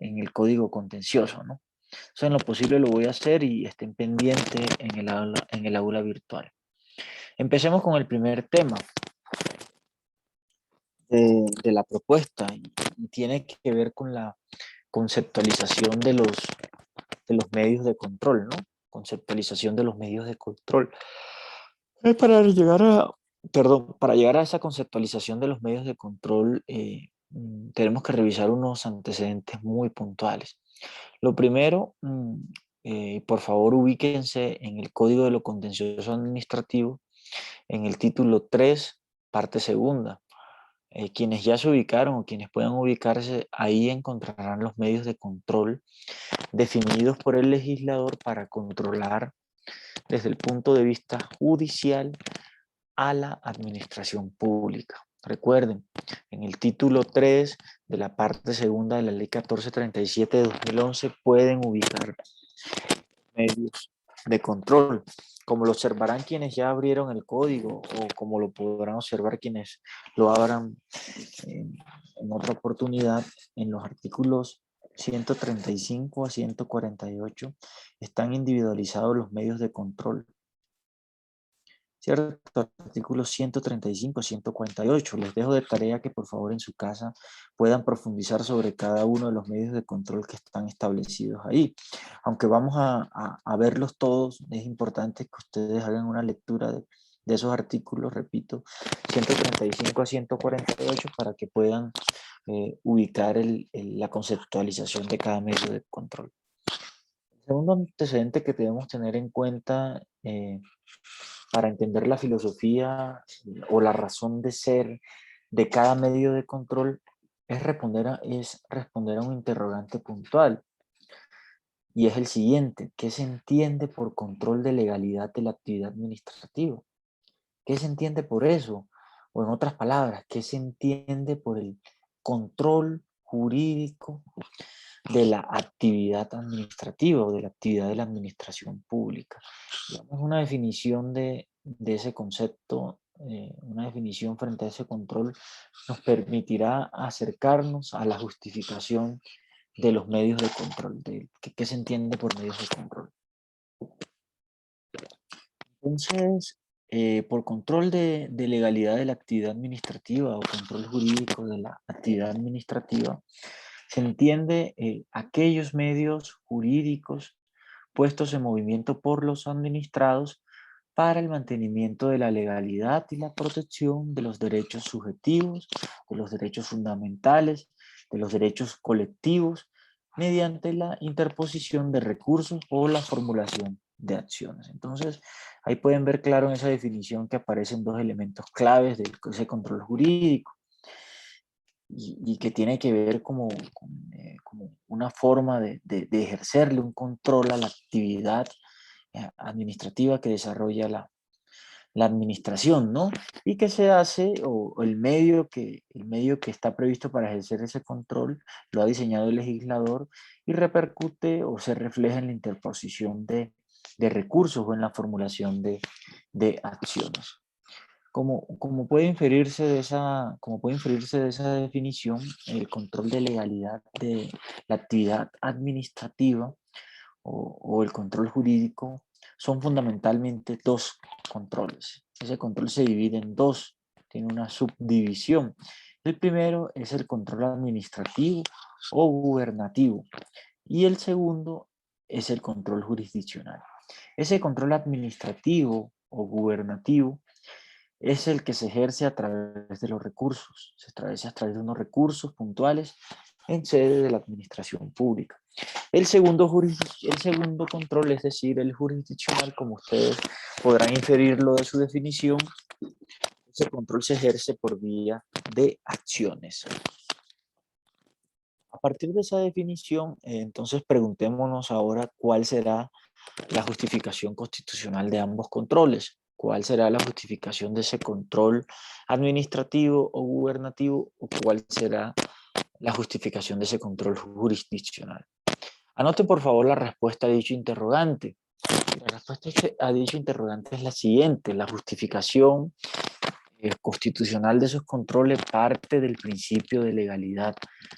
en el código contencioso, ¿no? Entonces, en lo posible lo voy a hacer y estén pendientes en el aula virtual. Empecemos con el primer tema de la propuesta y tiene que ver con la conceptualización de los medios de control, ¿no? Conceptualización de los medios de control. Para llegar a esa conceptualización de los medios de control, tenemos que revisar unos antecedentes muy puntuales. Lo primero, por favor ubíquense en el Código de lo Contencioso Administrativo, en el título 3, parte segunda. Quienes ya se ubicaron o quienes puedan ubicarse, ahí encontrarán los medios de control definidos por el legislador para controlar desde el punto de vista judicial a la administración pública. Recuerden, en el título 3 de la parte segunda de la Ley 1437 de 2011 pueden ubicar medios de control, como lo observarán quienes ya abrieron el código o como lo podrán observar quienes lo abran en otra oportunidad. En los artículos 135 a 148 están individualizados los medios de control. ¿cierto? Artículos 135, 148. Les dejo de tarea que por favor en su casa puedan profundizar sobre cada uno de los medios de control que están establecidos ahí. Aunque vamos a verlos todos, es importante que ustedes hagan una lectura de esos artículos, repito, 135 a 148, para que puedan ubicar la conceptualización de cada medio de control. El segundo antecedente que debemos tener en cuenta para entender la filosofía o la razón de ser de cada medio de control es responder a un interrogante puntual. Y es el siguiente: ¿qué se entiende por control de legalidad de la actividad administrativa? ¿Qué se entiende por eso? O en otras palabras, ¿qué se entiende por el control jurídico de la actividad administrativa o de la actividad de la administración pública? Digamos, una definición de ese concepto, una definición frente a ese control, nos permitirá acercarnos a la justificación de los medios de control, de qué se entiende por medios de control. Entonces, por control de legalidad de la actividad administrativa o control jurídico de la actividad administrativa, se entiende aquellos medios jurídicos puestos en movimiento por los administrados para el mantenimiento de la legalidad y la protección de los derechos subjetivos, de los derechos fundamentales, de los derechos colectivos, mediante la interposición de recursos o la formulación de acciones. Entonces, ahí pueden ver claro en esa definición que aparecen dos elementos claves de ese control jurídico y que tiene que ver como una forma de ejercerle un control a la actividad administrativa que desarrolla la administración, ¿no? Y que se hace, o el medio que está previsto para ejercer ese control lo ha diseñado el legislador y repercute o se refleja en la interposición de recursos o en la formulación de acciones. Como puede inferirse de esa definición, el control de legalidad de la actividad administrativa o el control jurídico son fundamentalmente dos controles. Ese control se divide en dos, tiene una subdivisión. El primero es el control administrativo o gubernativo y el segundo es el control jurisdiccional. Ese control administrativo o gubernativo es el que se ejerce a través de los recursos, se establece a través de unos recursos puntuales en sede de la administración pública. El segundo control, es decir, el jurisdiccional, como ustedes podrán inferirlo de su definición, ese control se ejerce por vía de acciones. A partir de esa definición, entonces preguntémonos ahora cuál será la justificación constitucional de ambos controles. ¿Cuál será la justificación de ese control administrativo o gubernativo? ¿O cuál será la justificación de ese control jurisdiccional? Anoten por favor la respuesta a dicho interrogante. La respuesta a dicho interrogante es la siguiente: la justificación constitucional de esos controles parte del principio de legalidad.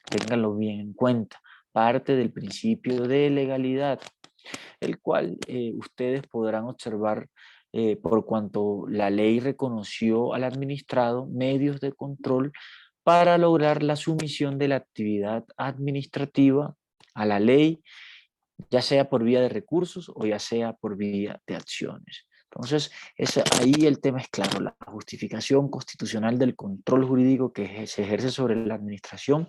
Ténganlo bien en cuenta. Parte del principio de legalidad, el cual ustedes podrán observar por cuanto la ley reconoció al administrado medios de control para lograr la sumisión de la actividad administrativa a la ley, ya sea por vía de recursos o ya sea por vía de acciones. Entonces, ahí el tema es claro: la justificación constitucional del control jurídico que se ejerce sobre la administración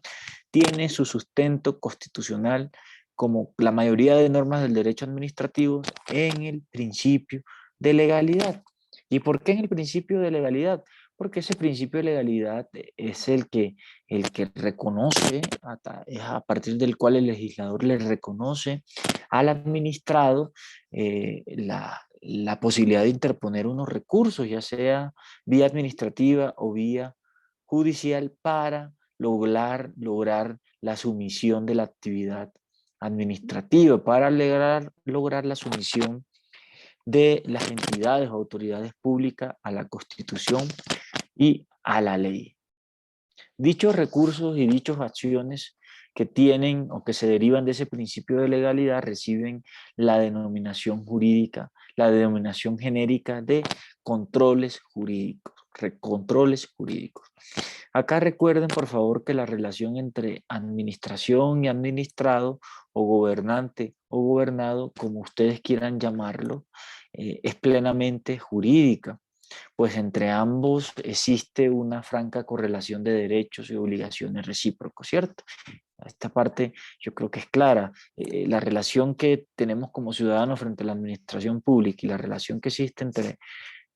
tiene su sustento constitucional, como la mayoría de normas del derecho administrativo, en el principio de legalidad. ¿Y por qué en el principio de legalidad? Porque ese principio de legalidad es el que reconoce, es a partir del cual el legislador le reconoce al administrado la posibilidad de interponer unos recursos, ya sea vía administrativa o vía judicial, para lograr la sumisión de la actividad administrativa, para lograr la sumisión de las entidades o autoridades públicas a la Constitución y a la ley. Dichos recursos y dichas acciones que tienen o que se derivan de ese principio de legalidad reciben la denominación jurídica, la denominación genérica de controles jurídicos, controles jurídicos. Acá recuerden, por favor, que la relación entre administración y administrado, o gobernante o gobernado, como ustedes quieran llamarlo, es plenamente jurídica, pues entre ambos existe una franca correlación de derechos y obligaciones recíprocos, ¿cierto? Esta parte yo creo que es clara. La relación que tenemos como ciudadanos frente a la administración pública y la relación que existe entre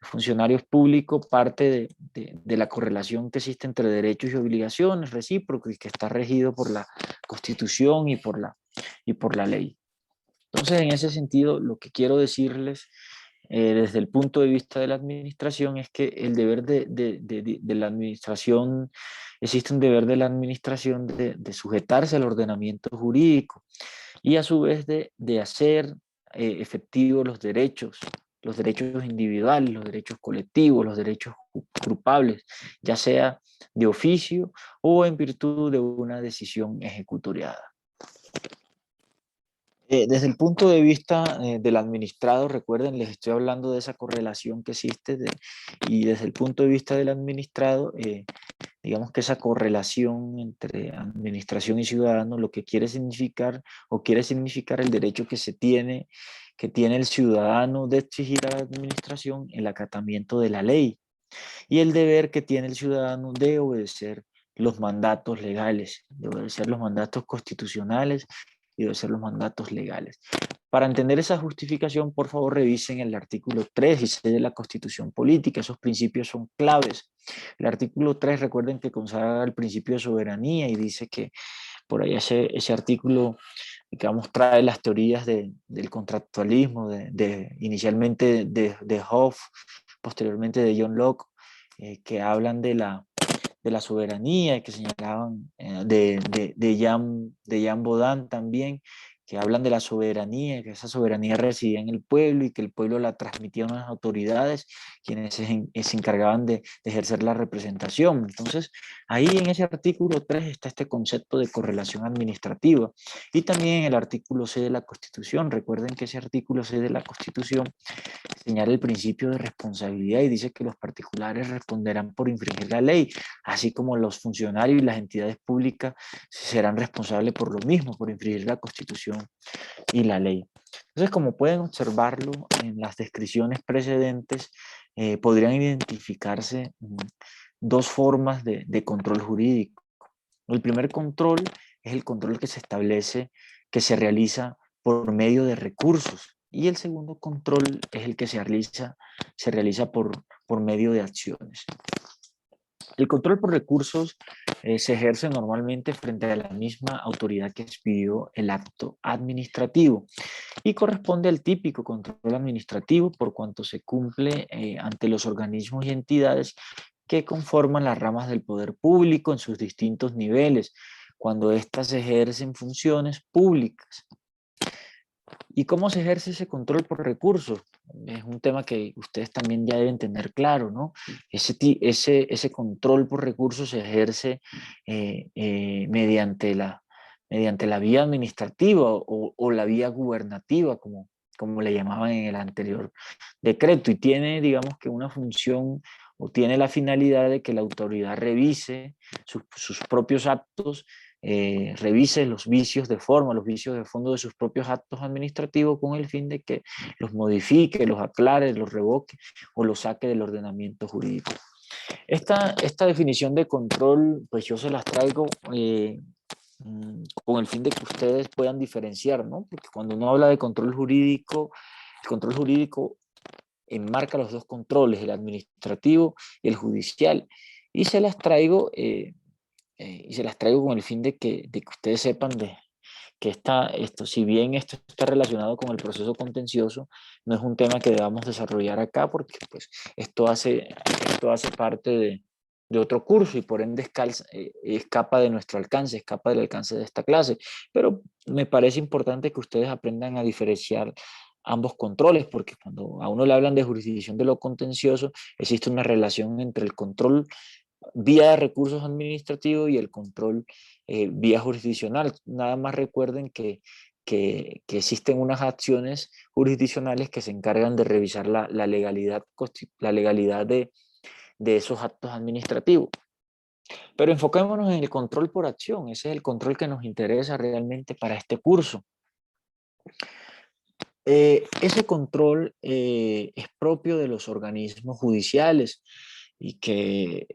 funcionarios públicos parte de la correlación que existe entre derechos y obligaciones recíprocos y que está regido por la Constitución y por la ley. Entonces, en ese sentido, lo que quiero decirles desde el punto de vista de la administración es que el deber de la administración, existe un deber de la administración de sujetarse al ordenamiento jurídico y a su vez de hacer efectivos los derechos individuales, los derechos colectivos, los derechos grupables, ya sea de oficio o en virtud de una decisión ejecutoriada. Desde el punto de vista del administrado, recuerden, les estoy hablando de esa correlación que existe y desde el punto de vista del administrado, digamos que esa correlación entre administración y ciudadano lo que quiere significar el derecho que tiene el ciudadano de exigir a la administración el acatamiento de la ley y el deber que tiene el ciudadano de obedecer los mandatos legales, de obedecer los mandatos constitucionales y de obedecer los mandatos legales. Para entender esa justificación, por favor, revisen el artículo 3 y 6 de la Constitución Política. Esos principios son claves. El artículo 3, recuerden que consagra el principio de soberanía y dice que por ahí ese artículo, digamos, trae las teorías del contractualismo, inicialmente de Hobbes, posteriormente de John Locke, que hablan de la soberanía, que señalaban de Jean Baudin también, que hablan de la soberanía, que esa soberanía residía en el pueblo y que el pueblo la transmitía a unas autoridades quienes se encargaban de ejercer la representación. Entonces, ahí en ese artículo 3 está este concepto de correlación administrativa. Y también en el artículo 6 de la Constitución, recuerden que ese artículo 6 de la Constitución señala el principio de responsabilidad y dice que los particulares responderán por infringir la ley, así como los funcionarios y las entidades públicas serán responsables por lo mismo, por infringir la Constitución y la ley. Entonces, como pueden observarlo en las descripciones precedentes, podrían identificarse dos formas de control jurídico. El primer control es el control que se establece, que se realiza por medio de recursos, y el segundo control es el que se realiza por medio de acciones. El control por recursos se ejerce normalmente frente a la misma autoridad que expidió el acto administrativo y corresponde al típico control administrativo por cuanto se cumple ante los organismos y entidades que conforman las ramas del poder público en sus distintos niveles, cuando éstas ejercen funciones públicas. ¿Y cómo se ejerce ese control por recursos? Es un tema que ustedes también ya deben tener claro, ¿no? Ese control por recursos se ejerce mediante la vía administrativa o la vía gubernativa, como le llamaban en el anterior decreto, y tiene, digamos, que una función o tiene la finalidad de que la autoridad revise sus propios actos, revise los vicios de forma, los vicios de fondo de sus propios actos administrativos con el fin de que los modifique, los aclare, los revoque o los saque del ordenamiento jurídico. Esta definición de control, pues yo se las traigo con el fin de que ustedes puedan diferenciar, ¿no? Porque cuando uno habla de control jurídico, el control jurídico enmarca los dos controles, el administrativo y el judicial, y se las traigo con el fin de que ustedes sepan que si bien esto está relacionado con el proceso contencioso, no es un tema que debamos desarrollar acá porque pues, esto hace parte de otro curso y por ende escapa de nuestro alcance, escapa del alcance de esta clase. Pero me parece importante que ustedes aprendan a diferenciar ambos controles, porque cuando a uno le hablan de jurisdicción de lo contencioso, existe una relación entre el control vía de recursos administrativos y el control vía jurisdiccional. Nada más recuerden que existen unas acciones jurisdiccionales que se encargan de revisar la legalidad de esos actos administrativos. Pero enfocémonos en el control por acción. Ese es el control que nos interesa realmente para este curso. Ese control es propio de los organismos judiciales y que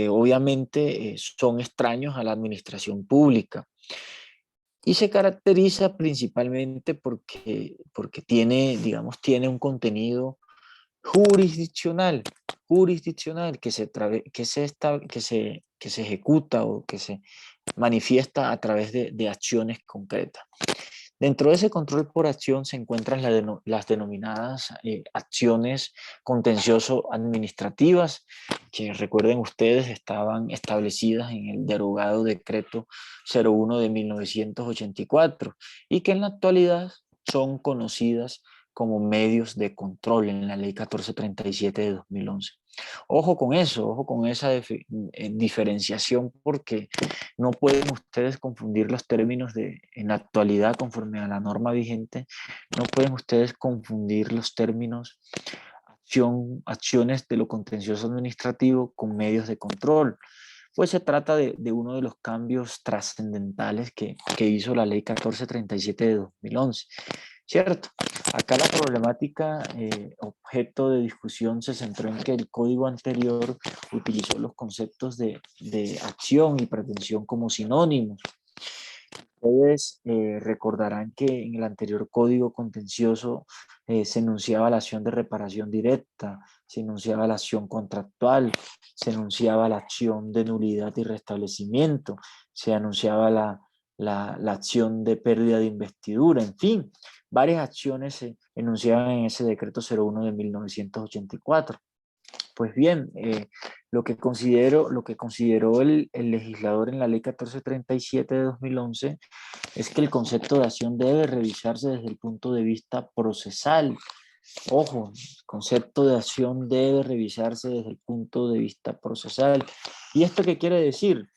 obviamente son extraños a la administración pública. Y se caracteriza principalmente porque tiene, digamos, tiene un contenido jurisdiccional que se ejecuta o que se manifiesta a través de acciones concretas. Dentro de ese control por acción se encuentran las denominadas acciones contencioso-administrativas, que recuerden ustedes estaban establecidas en el derogado decreto 01 de 1984 y que en la actualidad son conocidas como medios de control en la ley 1437 de 2011. Ojo con eso, ojo con esa diferenciación, porque no pueden ustedes confundir los términos en la actualidad conforme a la norma vigente, no pueden ustedes confundir los términos acciones de lo contencioso administrativo con medios de control. Pues se trata de uno de los cambios trascendentales que hizo la ley 1437 de 2011. ¿Cierto? Acá la problemática objeto de discusión se centró en que el código anterior utilizó los conceptos de acción y pretensión como sinónimos. Ustedes recordarán que en el anterior código contencioso se enunciaba la acción de reparación directa, se enunciaba la acción contractual, se enunciaba la acción de nulidad y restablecimiento, se anunciaba la acción de pérdida de investidura, en fin, varias acciones se enunciaban en ese decreto 01 de 1984. Pues bien, lo que consideró el legislador en la ley 1437 de 2011 es que el concepto de acción debe revisarse desde el punto de vista procesal. Ojo, el concepto de acción debe revisarse desde el punto de vista procesal. ¿Y esto qué quiere decir?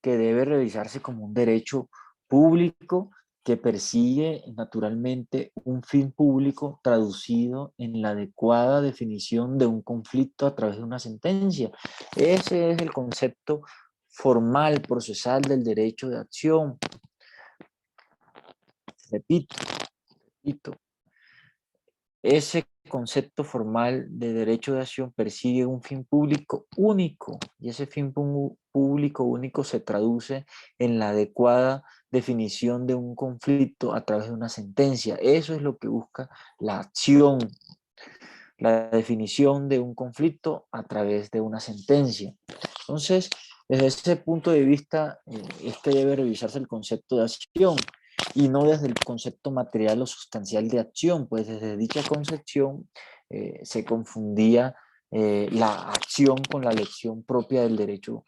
Que debe revisarse como un derecho público que persigue naturalmente un fin público traducido en la adecuada definición de un conflicto a través de una sentencia. Ese es el concepto formal, procesal del derecho de acción. Repito, ese concepto formal de derecho de acción persigue un fin público único y ese fin público único se traduce en la adecuada definición de un conflicto a través de una sentencia. Eso es lo que busca la acción, la definición de un conflicto a través de una sentencia. Entonces, desde ese punto de vista es que debe revisarse el concepto de acción y no desde el concepto material o sustancial de acción, pues desde dicha concepción se confundía la acción con la lección propia del derecho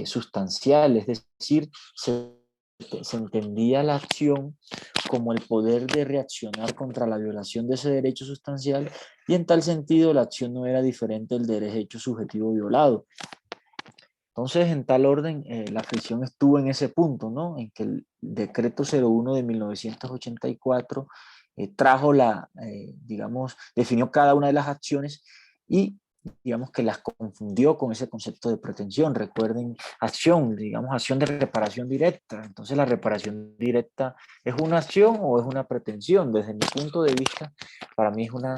sustancial, es decir, se entendía la acción como el poder de reaccionar contra la violación de ese derecho sustancial y en tal sentido la acción no era diferente del derecho subjetivo violado. Entonces, en tal orden, la fricción estuvo en ese punto, ¿no? En que el decreto 01 de 1984 trajo digamos, definió cada una de las acciones y digamos que las confundió con ese concepto de pretensión. Recuerden, acción, digamos, acción de reparación directa. Entonces, la reparación directa ¿es una acción o es una pretensión? Desde mi punto de vista, para mí es una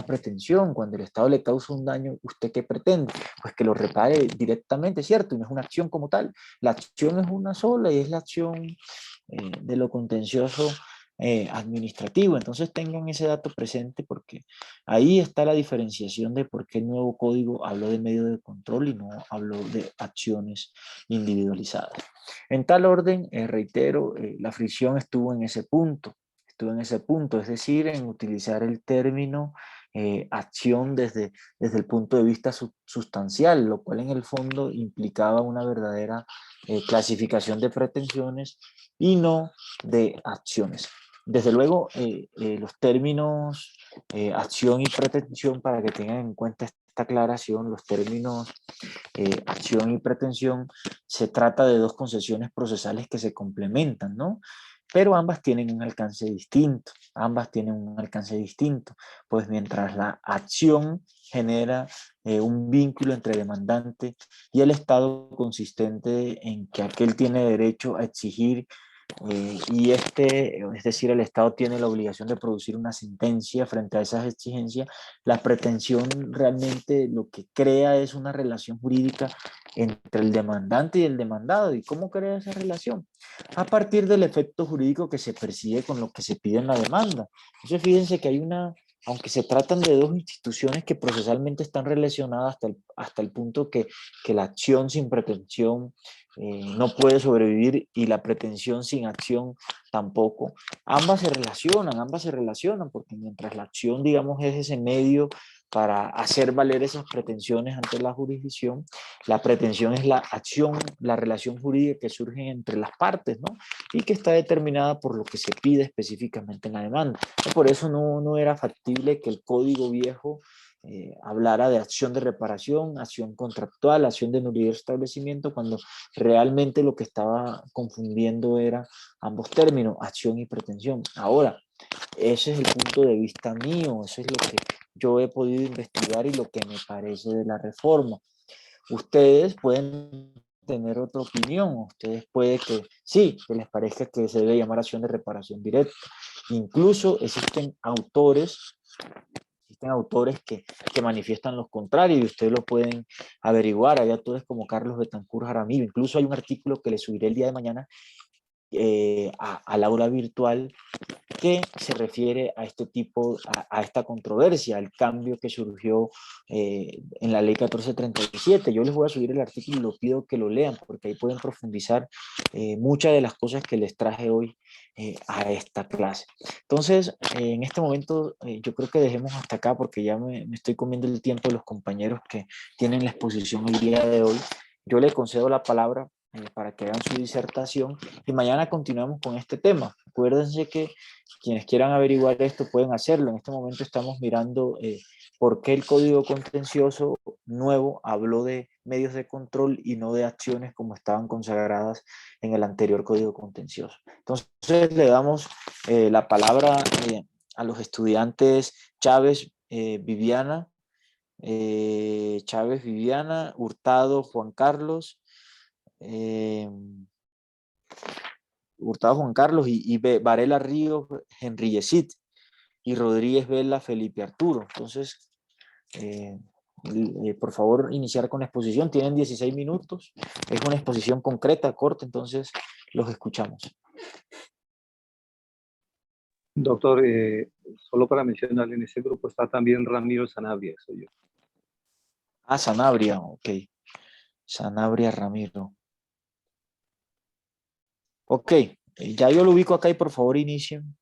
pretensión. Cuando el Estado le causa un daño, ¿usted qué pretende? Pues que lo repare directamente, ¿cierto? Y no es una acción como tal. La acción es una sola y es la acción de lo contencioso administrativo. Entonces tengan ese dato presente porque ahí está la diferenciación de por qué el nuevo código habló de medio de control y no habló de acciones individualizadas. En tal orden, reitero, la fricción estuvo en ese punto, es decir, en utilizar el término acción desde el punto de vista sustancial, lo cual en el fondo implicaba una verdadera clasificación de pretensiones y no de acciones. Desde luego, los términos acción y pretensión, para que tengan en cuenta esta aclaración, los términos acción y pretensión, se trata de dos concesiones procesales que se complementan, ¿no? Pero ambas tienen un alcance distinto, pues mientras la acción genera un vínculo entre demandante y el Estado consistente en que aquel tiene derecho a exigir y es decir, el Estado tiene la obligación de producir una sentencia frente a esas exigencias. La pretensión realmente lo que crea es una relación jurídica entre el demandante y el demandado. ¿Y cómo crea esa relación? A partir del efecto jurídico que se persigue con lo que se pide en la demanda. Entonces, fíjense que hay aunque se tratan de dos instituciones que procesalmente están relacionadas hasta el punto que la acción sin pretensión no puede sobrevivir y la pretensión sin acción tampoco. Ambas se relacionan porque mientras la acción, digamos, es ese medio para hacer valer esas pretensiones ante la jurisdicción, la pretensión es la acción, la relación jurídica que surge entre las partes, ¿no? Y que está determinada por lo que se pide específicamente en la demanda. Por eso no era factible que el Código Viejo hablara de acción de reparación, acción contractual, acción de nulidad de establecimiento, cuando realmente lo que estaba confundiendo era ambos términos, acción y pretensión. Ahora, ese es el punto de vista mío, eso es lo que yo he podido investigar y lo que me parece de la reforma. Ustedes pueden tener otra opinión, ustedes pueden que sí, que les parezca que se debe llamar acción de reparación directa. Incluso existen autores que manifiestan los contrarios y ustedes lo pueden averiguar. Hay autores como Carlos Betancur Jaramillo. Incluso hay un artículo que le subiré el día de mañana al aula virtual que se refiere a este tipo, a esta controversia, al cambio que surgió en la ley 1437. Yo les voy a subir el artículo y lo pido que lo lean porque ahí pueden profundizar muchas de las cosas que les traje hoy a esta clase. Entonces, en este momento yo creo que dejemos hasta acá porque ya me estoy comiendo el tiempo de los compañeros que tienen la exposición el día de hoy. Yo le concedo la palabra para que hagan su disertación y mañana continuamos con este tema. Acuérdense que quienes quieran averiguar esto pueden hacerlo. En este momento estamos mirando por qué el Código Contencioso nuevo habló de medios de control y no de acciones como estaban consagradas en el anterior Código Contencioso. Entonces le damos la palabra a los estudiantes Chávez, Viviana, Hurtado, Juan Carlos, y Varela Ríos, Henry Yesid, y Rodríguez Vela, Felipe Arturo. Entonces, por favor, iniciar con la exposición. Tienen 16 minutos. Es una exposición concreta, corta, entonces los escuchamos. Doctor, solo para mencionar, en ese grupo está también Ramiro Sanabria, soy yo. Ah, Sanabria, ok. Sanabria Ramiro. Ok, ya yo lo ubico acá y por favor inicien.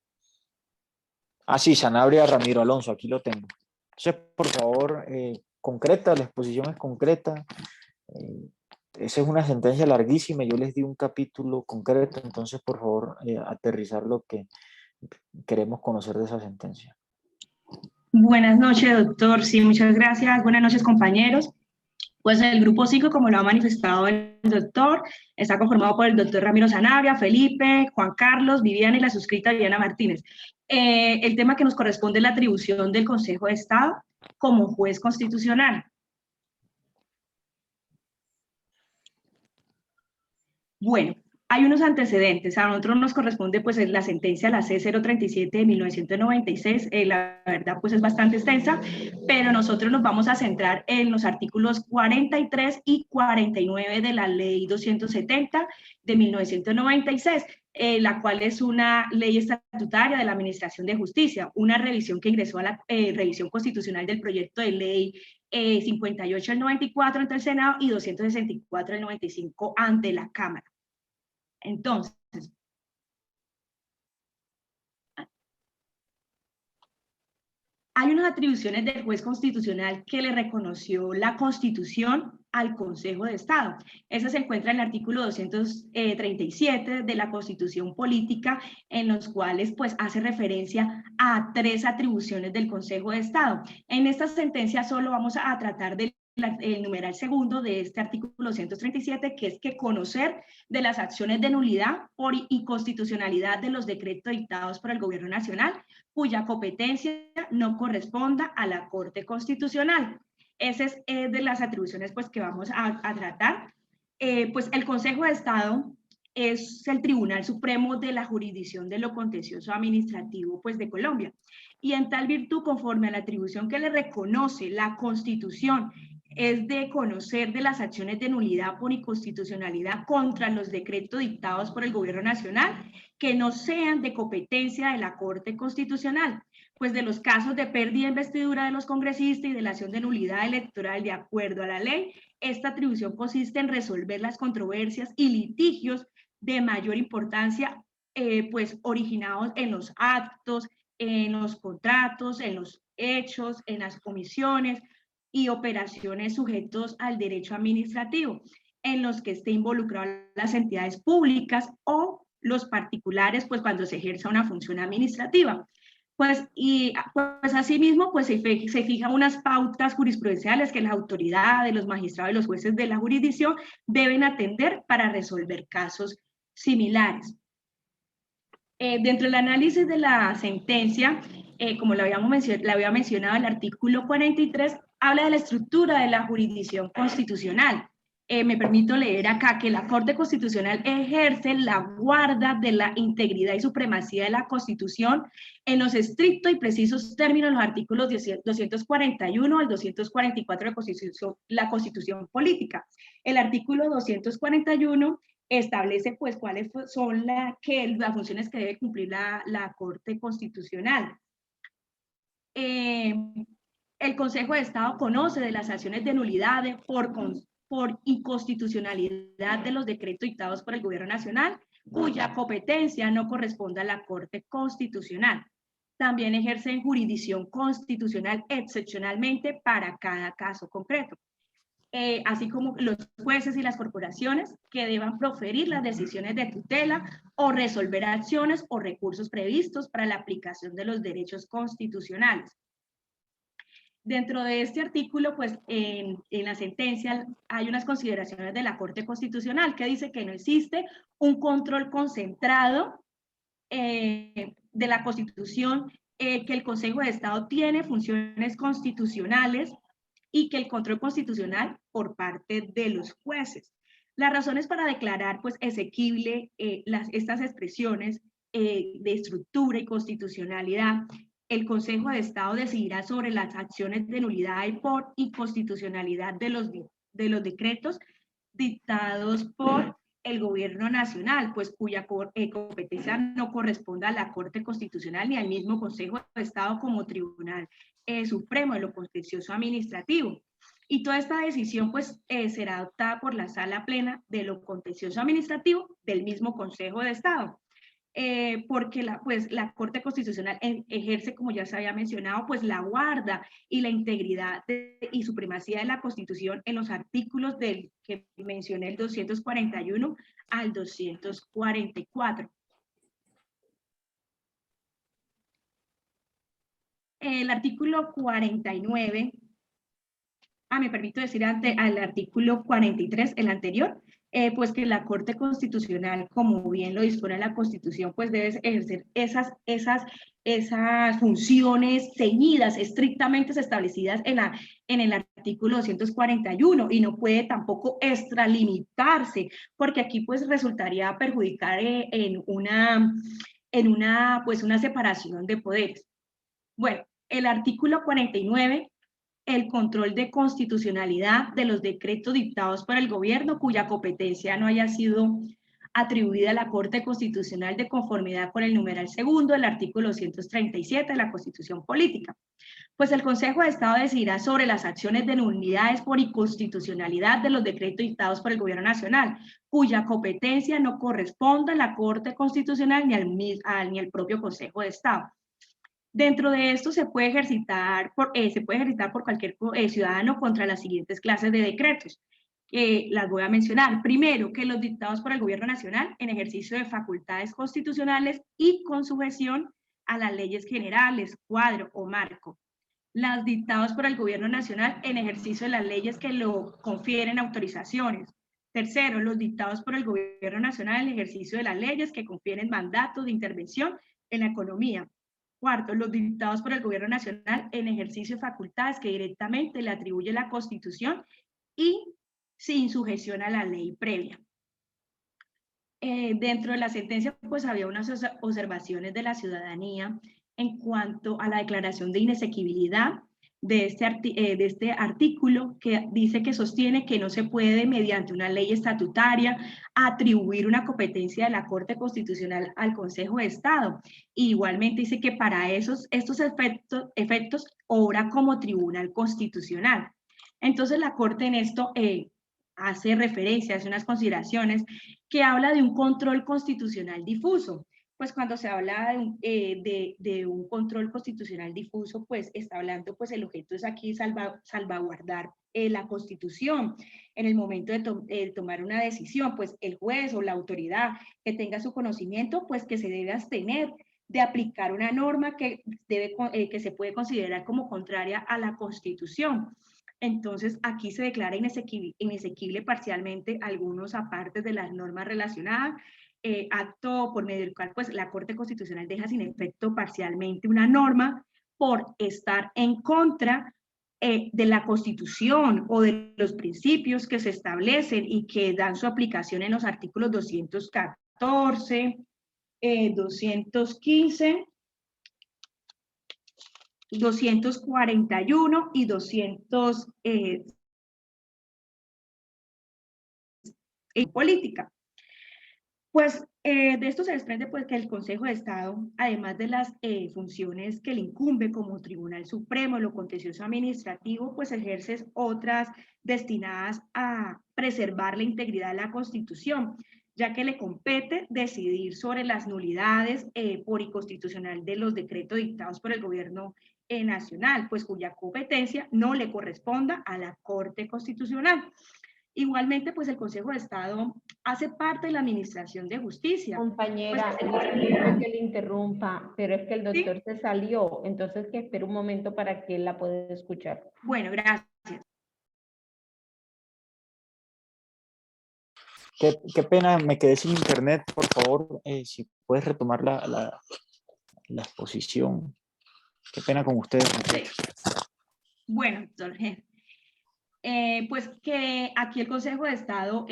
Ah, sí, Sanabria Ramiro Alonso, aquí lo tengo. Entonces, por favor, concreta, la exposición es concreta. Esa es una sentencia larguísima, yo les di un capítulo concreto, entonces por favor aterrizar lo que queremos conocer de esa sentencia. Buenas noches, doctor. Sí, muchas gracias. Buenas noches, compañeros. Pues el grupo 5, como lo ha manifestado el doctor, está conformado por el doctor Ramiro Sanabria, Felipe, Juan Carlos, Viviana y la suscrita Viviana Martínez. El tema que nos corresponde es la atribución del Consejo de Estado como juez constitucional. Bueno, hay unos antecedentes. A nosotros nos corresponde pues la sentencia, la C037 de 1996. La verdad pues es bastante extensa, pero nosotros nos vamos a centrar en los artículos 43 y 49 de la ley 270 de 1996, la cual es una ley estatutaria de la Administración de Justicia, una revisión que ingresó a la revisión constitucional del proyecto de ley 58 del 94 ante el Senado y 264 del 95 ante la Cámara. Entonces, hay unas atribuciones del juez constitucional que le reconoció la Constitución al Consejo de Estado. Ese se encuentra en el artículo 237 de la Constitución Política, en los cuales pues hace referencia a 3 atribuciones del Consejo de Estado. En esta sentencia solo vamos a tratar del el numeral segundo de este artículo 237, que es que conocer de las acciones de nulidad por inconstitucionalidad de los decretos dictados por el Gobierno Nacional, cuya competencia no corresponda a la Corte Constitucional. Esa es de las atribuciones pues, que vamos a tratar. Pues el Consejo de Estado es el Tribunal Supremo de la Jurisdicción de lo Contencioso Administrativo pues, de Colombia. Y en tal virtud, conforme a la atribución que le reconoce la Constitución, es de conocer de las acciones de nulidad por inconstitucionalidad contra los decretos dictados por el Gobierno Nacional que no sean de competencia de la Corte Constitucional, pues de los casos de pérdida de investidura de los congresistas y de la acción de nulidad electoral de acuerdo a la ley. Esta atribución consiste en resolver las controversias y litigios de mayor importancia, pues originados en los actos, en los contratos, en los hechos, en las comisiones y operaciones sujetos al derecho administrativo, en los que esté involucradas las entidades públicas o los particulares, pues cuando se ejerza una función administrativa. Pues asimismo, pues se fijan unas pautas jurisprudenciales que las autoridades, los magistrados y los jueces de la jurisdicción deben atender para resolver casos similares. Dentro del análisis de la sentencia, como lo había mencionado, el artículo 43 habla de la estructura de la jurisdicción constitucional. Me permito leer acá que la Corte Constitucional ejerce la guarda de la integridad y supremacía de la Constitución en los estrictos y precisos términos de los artículos 241 al 244 de la Constitución Política. El artículo 241 establece pues cuáles son las funciones que debe cumplir la Corte Constitucional. El Consejo de Estado conoce de las acciones de nulidad por inconstitucionalidad de los decretos dictados por el Gobierno Nacional, cuya competencia no corresponde a la Corte Constitucional. También ejercen jurisdicción constitucional excepcionalmente para cada caso concreto. Así como los jueces y las corporaciones que deban proferir las decisiones de tutela o resolver acciones o recursos previstos para la aplicación de los derechos constitucionales. Dentro de este artículo, pues en la sentencia hay unas consideraciones de la Corte Constitucional que dice que no existe un control concentrado de la Constitución, que el Consejo de Estado tiene funciones constitucionales y que el control constitucional por parte de los jueces. Las razones para declarar pues exequible estas expresiones de estructura y constitucionalidad, el Consejo de Estado decidirá sobre las acciones de nulidad y por inconstitucionalidad de los decretos dictados por el Gobierno Nacional, pues cuya competencia no corresponde a la Corte Constitucional ni al mismo Consejo de Estado como Tribunal Supremo de lo Contencioso Administrativo. Y toda esta decisión pues será adoptada por la Sala Plena de lo Contencioso Administrativo del mismo Consejo de Estado. Porque la Corte Constitucional ejerce, como ya se había mencionado, pues la guarda y la integridad y supremacía de la Constitución en los artículos del que mencioné, el 241 al 244. El artículo 49, me permito decir al artículo 43, el anterior, pues que la Corte Constitucional, como bien lo dispone la Constitución, pues debe ejercer esas funciones ceñidas, estrictamente establecidas en el artículo 241 y no puede tampoco extralimitarse, porque aquí pues resultaría perjudicar en una separación de poderes. Bueno, el artículo 49, el control de constitucionalidad de los decretos dictados por el gobierno cuya competencia no haya sido atribuida a la Corte Constitucional de conformidad con el numeral segundo del artículo 237 de la Constitución Política. Pues el Consejo de Estado decidirá sobre las acciones de nulidades por inconstitucionalidad de los decretos dictados por el Gobierno Nacional, cuya competencia no corresponde a la Corte Constitucional ni al propio Consejo de Estado. Dentro de esto se puede ejercitar por cualquier ciudadano contra las siguientes clases de decretos. las voy a mencionar. Primero, que los dictados por el Gobierno Nacional en ejercicio de facultades constitucionales y con sujeción a las leyes generales, cuadro o marco. Las dictados por el Gobierno Nacional en ejercicio de las leyes que lo confieren autorizaciones. Tercero, los dictados por el Gobierno Nacional en ejercicio de las leyes que confieren mandatos de intervención en la economía. Cuarto, los dictados por el Gobierno Nacional en ejercicio de facultades que directamente le atribuye la Constitución y sin sujeción a la ley previa. Dentro de la sentencia, pues había unas observaciones de la ciudadanía en cuanto a la declaración de inexequibilidad de este artículo, que dice que sostiene que no se puede, mediante una ley estatutaria, atribuir una competencia de la Corte Constitucional al Consejo de Estado. Y igualmente dice que para estos efectos obra como tribunal constitucional. Entonces la Corte en esto hace referencia, hace unas consideraciones que habla de un control constitucional difuso. Pues cuando se habla de un control constitucional difuso, pues está hablando, pues el objeto es aquí salvaguardar la Constitución. En el momento de tomar una decisión, pues el juez o la autoridad que tenga su conocimiento, pues que se debe abstener de aplicar una norma que se puede considerar como contraria a la Constitución. Entonces, aquí se declara inesequible parcialmente algunos apartes de las normas relacionadas, acto por medio del cual pues, la Corte Constitucional deja sin efecto parcialmente una norma por estar en contra de la Constitución o de los principios que se establecen y que dan su aplicación en los artículos 214, 215, 241 y 200 política. Pues de esto se desprende pues, que el Consejo de Estado, además de las funciones que le incumbe como Tribunal Supremo, lo contencioso administrativo, pues ejerce otras destinadas a preservar la integridad de la Constitución, ya que le compete decidir sobre las nulidades por inconstitucional de los decretos dictados por el Gobierno Nacional, pues cuya competencia no le corresponda a la Corte Constitucional. Igualmente, pues el Consejo de Estado hace parte de la Administración de Justicia. Compañera, Pues, disculpe que le interrumpa, pero es que el doctor se salió, entonces que espere un momento para que él la pueda escuchar. Bueno, gracias. Qué pena, me quedé sin internet, por favor, si puedes retomar la exposición. Qué pena con ustedes. Bueno, doctor, pues que aquí el Consejo de Estado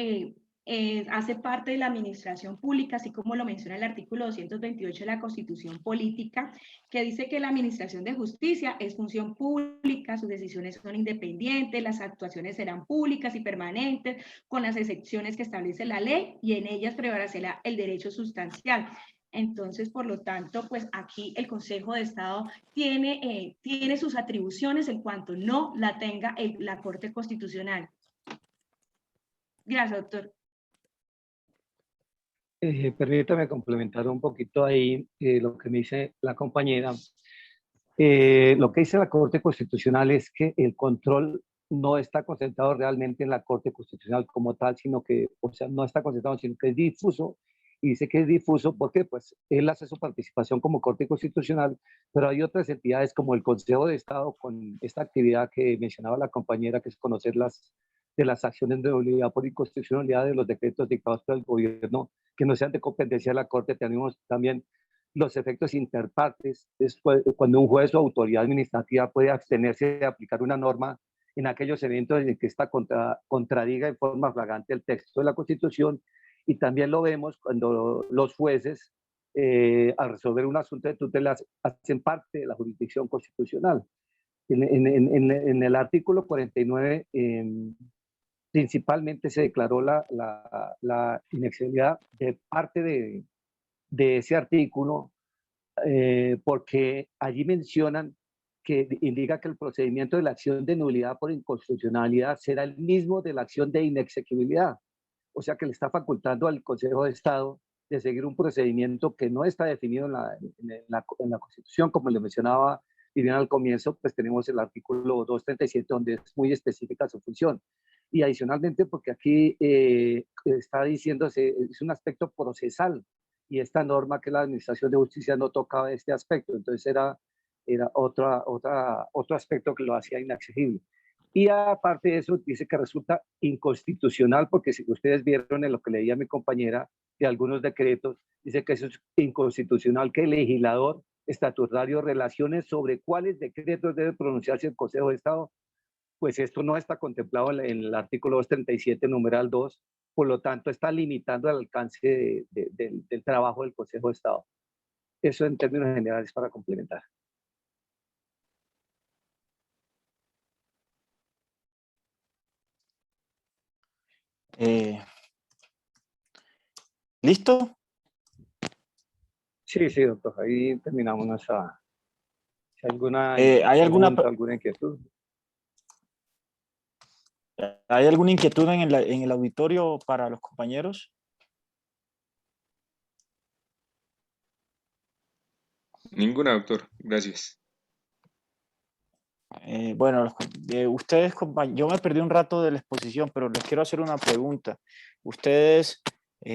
hace parte de la administración pública, así como lo menciona el artículo 228 de la Constitución Política, que dice que la administración de justicia es función pública, sus decisiones son independientes, las actuaciones serán públicas y permanentes, con las excepciones que establece la ley, y en ellas prevalecerá el derecho sustancial. Entonces, por lo tanto, pues aquí el Consejo de Estado tiene sus atribuciones en cuanto no la tenga la Corte Constitucional. Gracias, doctor. Permítame complementar un poquito ahí lo que me dice la compañera. Lo que dice la Corte Constitucional es que el control no está concentrado realmente en la Corte Constitucional como tal, sino que, o sea, no está concentrado, sino que es difuso. Y dice que es difuso porque pues él hace su participación como Corte Constitucional, pero hay otras entidades como el Consejo de Estado con esta actividad que mencionaba la compañera, que es conocer de las acciones de nulidad por inconstitucionalidad de los decretos dictados por el gobierno que no sean de competencia de la Corte. Tenemos también los efectos interpartes, después, cuando un juez o autoridad administrativa puede abstenerse de aplicar una norma en aquellos eventos en que esta contradiga en forma flagrante el texto de la Constitución. Y también lo vemos cuando los jueces, al resolver un asunto de tutelas, hacen parte de la jurisdicción constitucional. En el artículo 49, principalmente se declaró la inexigibilidad de parte de ese artículo, porque allí mencionan que indica que el procedimiento de la acción de nulidad por inconstitucionalidad será el mismo de la acción de inexequibilidad. O sea que le está facultando al Consejo de Estado de seguir un procedimiento que no está definido en la Constitución, como le mencionaba Viviana al comienzo. Pues tenemos el artículo 237 donde es muy específica su función. Y adicionalmente, porque aquí está diciéndose, es un aspecto procesal, y esta norma que la Administración de Justicia no tocaba este aspecto, entonces era otro aspecto que lo hacía inaccesible. Y aparte de eso, dice que resulta inconstitucional, porque si ustedes vieron en lo que leía mi compañera de algunos decretos, dice que eso es inconstitucional, que el legislador estatutario relacione sobre cuáles decretos debe pronunciarse el Consejo de Estado. Pues esto no está contemplado en el artículo 237, numeral 2, por lo tanto está limitando el alcance del trabajo del Consejo de Estado. Eso en términos generales para complementar. ¿Listo? Sí, sí, doctor, ahí terminamos nuestra... Si alguna ¿Hay pregunta, alguna inquietud? ¿Hay alguna inquietud en el auditorio para los compañeros? Ninguna, doctor. Gracias. Bueno, ustedes, yo me perdí un rato de la exposición, pero les quiero hacer una pregunta. ¿Ustedes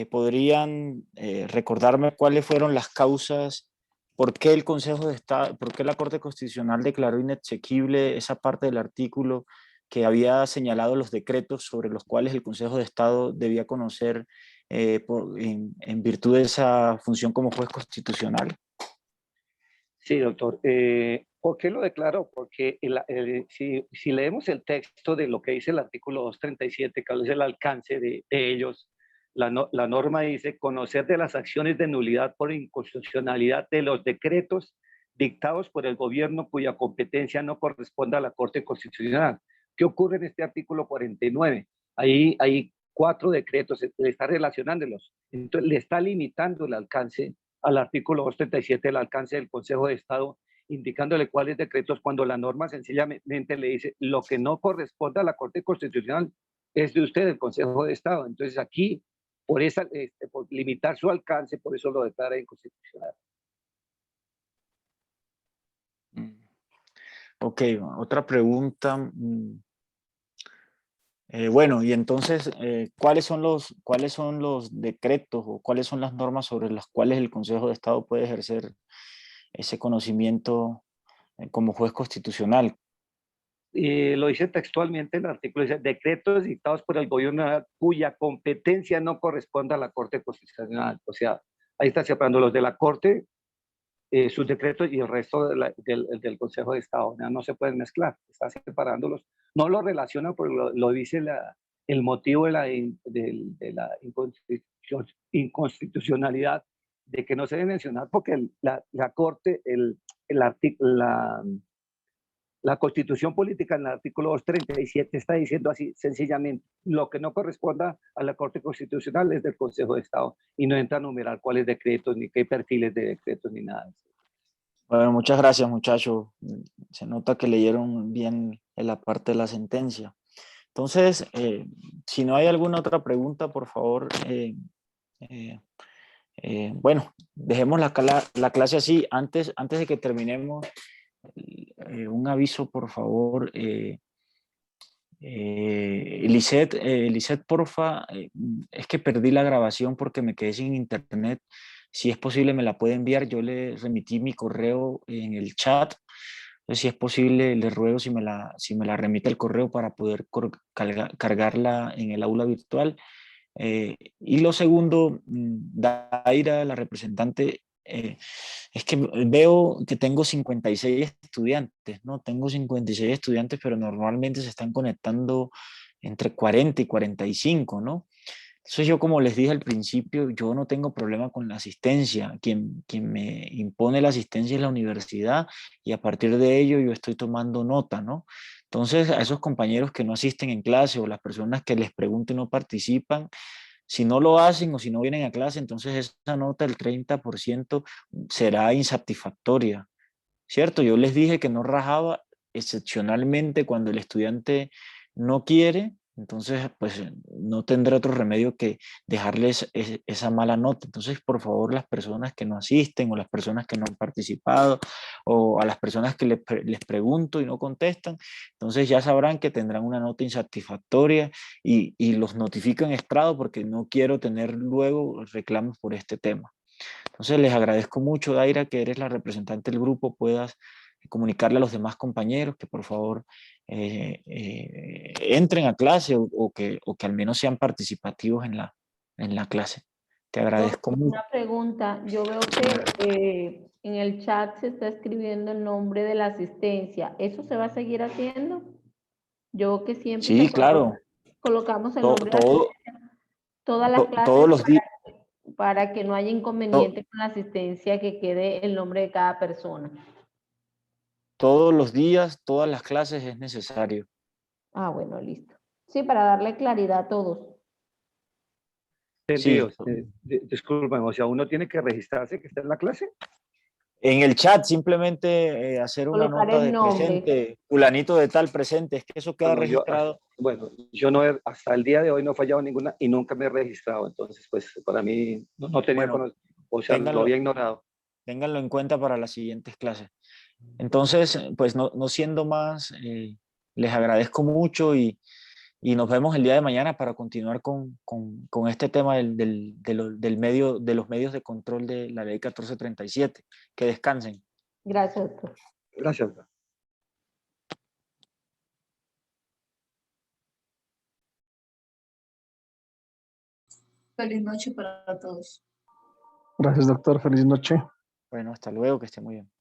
podrían recordarme cuáles fueron las causas, por qué el Consejo de Estado, por qué la Corte Constitucional declaró inexequible esa parte del artículo que había señalado los decretos sobre los cuales el Consejo de Estado debía conocer en virtud de esa función como juez constitucional? Sí, doctor. ¿Por qué lo declaro? Porque si leemos el texto de lo que dice el artículo 237, que es el alcance de ellos, la norma dice conocer de las acciones de nulidad por inconstitucionalidad de los decretos dictados por el gobierno cuya competencia no corresponde a la Corte Constitucional. ¿Qué ocurre en este artículo 49? Ahí hay 4 decretos, le está relacionándolos. Entonces, le está limitando el alcance al artículo 237, el alcance del Consejo de Estado, indicándole cuáles decretos, cuando la norma sencillamente le dice lo que no corresponde a la Corte Constitucional es de usted, el Consejo de Estado. Entonces aquí, por limitar su alcance, por eso lo declara inconstitucional. Ok, otra pregunta. Bueno, y entonces, ¿cuáles son los decretos o cuáles son las normas sobre las cuales el Consejo de Estado puede ejercer ese conocimiento como juez constitucional? Lo dice textualmente el artículo, dice decretos dictados por el gobierno cuya competencia no corresponde a la Corte Constitucional. O sea, ahí está separando los de la Corte, sus decretos y el resto del Consejo de Estado. No se pueden mezclar, está separándolos. No lo relaciona porque lo dice el motivo de la inconstitucionalidad, de que no se debe mencionar porque la Corte, la Constitución Política en el artículo 237 está diciendo así sencillamente, lo que no corresponda a la Corte Constitucional es del Consejo de Estado, y no entra a numerar cuáles decretos, ni qué perfiles de decretos, ni nada. Bueno, muchas gracias, muchachos. Se nota que leyeron bien la parte de la sentencia. Entonces, si no hay alguna otra pregunta, por favor, bueno, dejemos la clase así. Antes de que terminemos, un aviso, por favor. Lisette, porfa, es que perdí la grabación porque me quedé sin internet. Si es posible, me la puede enviar. Yo le remití mi correo en el chat. Entonces, si es posible, le ruego si me la remite el correo para poder cargarla en el aula virtual. Y lo segundo, Daira, la representante, es que veo que tengo 56 estudiantes, ¿no? Tengo 56 estudiantes, pero normalmente se están conectando entre 40 y 45, ¿no? Entonces yo, como les dije al principio, yo no tengo problema con la asistencia. Quien me impone la asistencia es la universidad, y a partir de ello yo estoy tomando nota, ¿no? Entonces, a esos compañeros que no asisten en clase o las personas que les pregunto y no participan, si no lo hacen o si no vienen a clase, entonces esa nota del 30% será insatisfactoria, ¿cierto? Yo les dije que no rajaba excepcionalmente cuando el estudiante no quiere, Entonces, pues no tendré otro remedio que dejarles esa mala nota. Entonces, por favor, las personas que no asisten o las personas que no han participado o a las personas que les pregunto y no contestan, entonces ya sabrán que tendrán una nota insatisfactoria y los notifico en estrado porque no quiero tener luego reclamos por este tema. Entonces, les agradezco mucho, Daira, que eres la representante del grupo, puedas comunicarle a los demás compañeros que por favor entren a clase o que al menos sean participativos en la clase. Te agradezco mucho. Una pregunta, yo veo que en el chat se está escribiendo el nombre de la asistencia. ¿Eso se va a seguir haciendo? Yo veo que siempre Sí, claro. colocamos el nombre de Todo, asistencia todas las clases todos los días. para que no haya inconveniente con la asistencia, que quede el nombre de cada persona. Todos los días, todas las clases es necesario. Ah, bueno, listo. Sí, para darle claridad a todos. Entendido. Disculpen, o sea, uno tiene que registrarse que está en la clase. En el chat simplemente hacer una Colocar nota el de nombre. presente, fulanito de tal presente, es que eso queda registrado. Yo no hasta el día de hoy no he fallado ninguna y nunca me he registrado, entonces pues para mí no tenía o sea, lo había ignorado. Ténganlo en cuenta para las siguientes clases. Entonces, pues no siendo más, les agradezco mucho y nos vemos el día de mañana para continuar con este tema de los medios de control de la ley 1437. Que descansen. Gracias, doctor. Gracias, doctor. Feliz noche para todos. Gracias, doctor. Feliz noche. Bueno, hasta luego, que esté muy bien.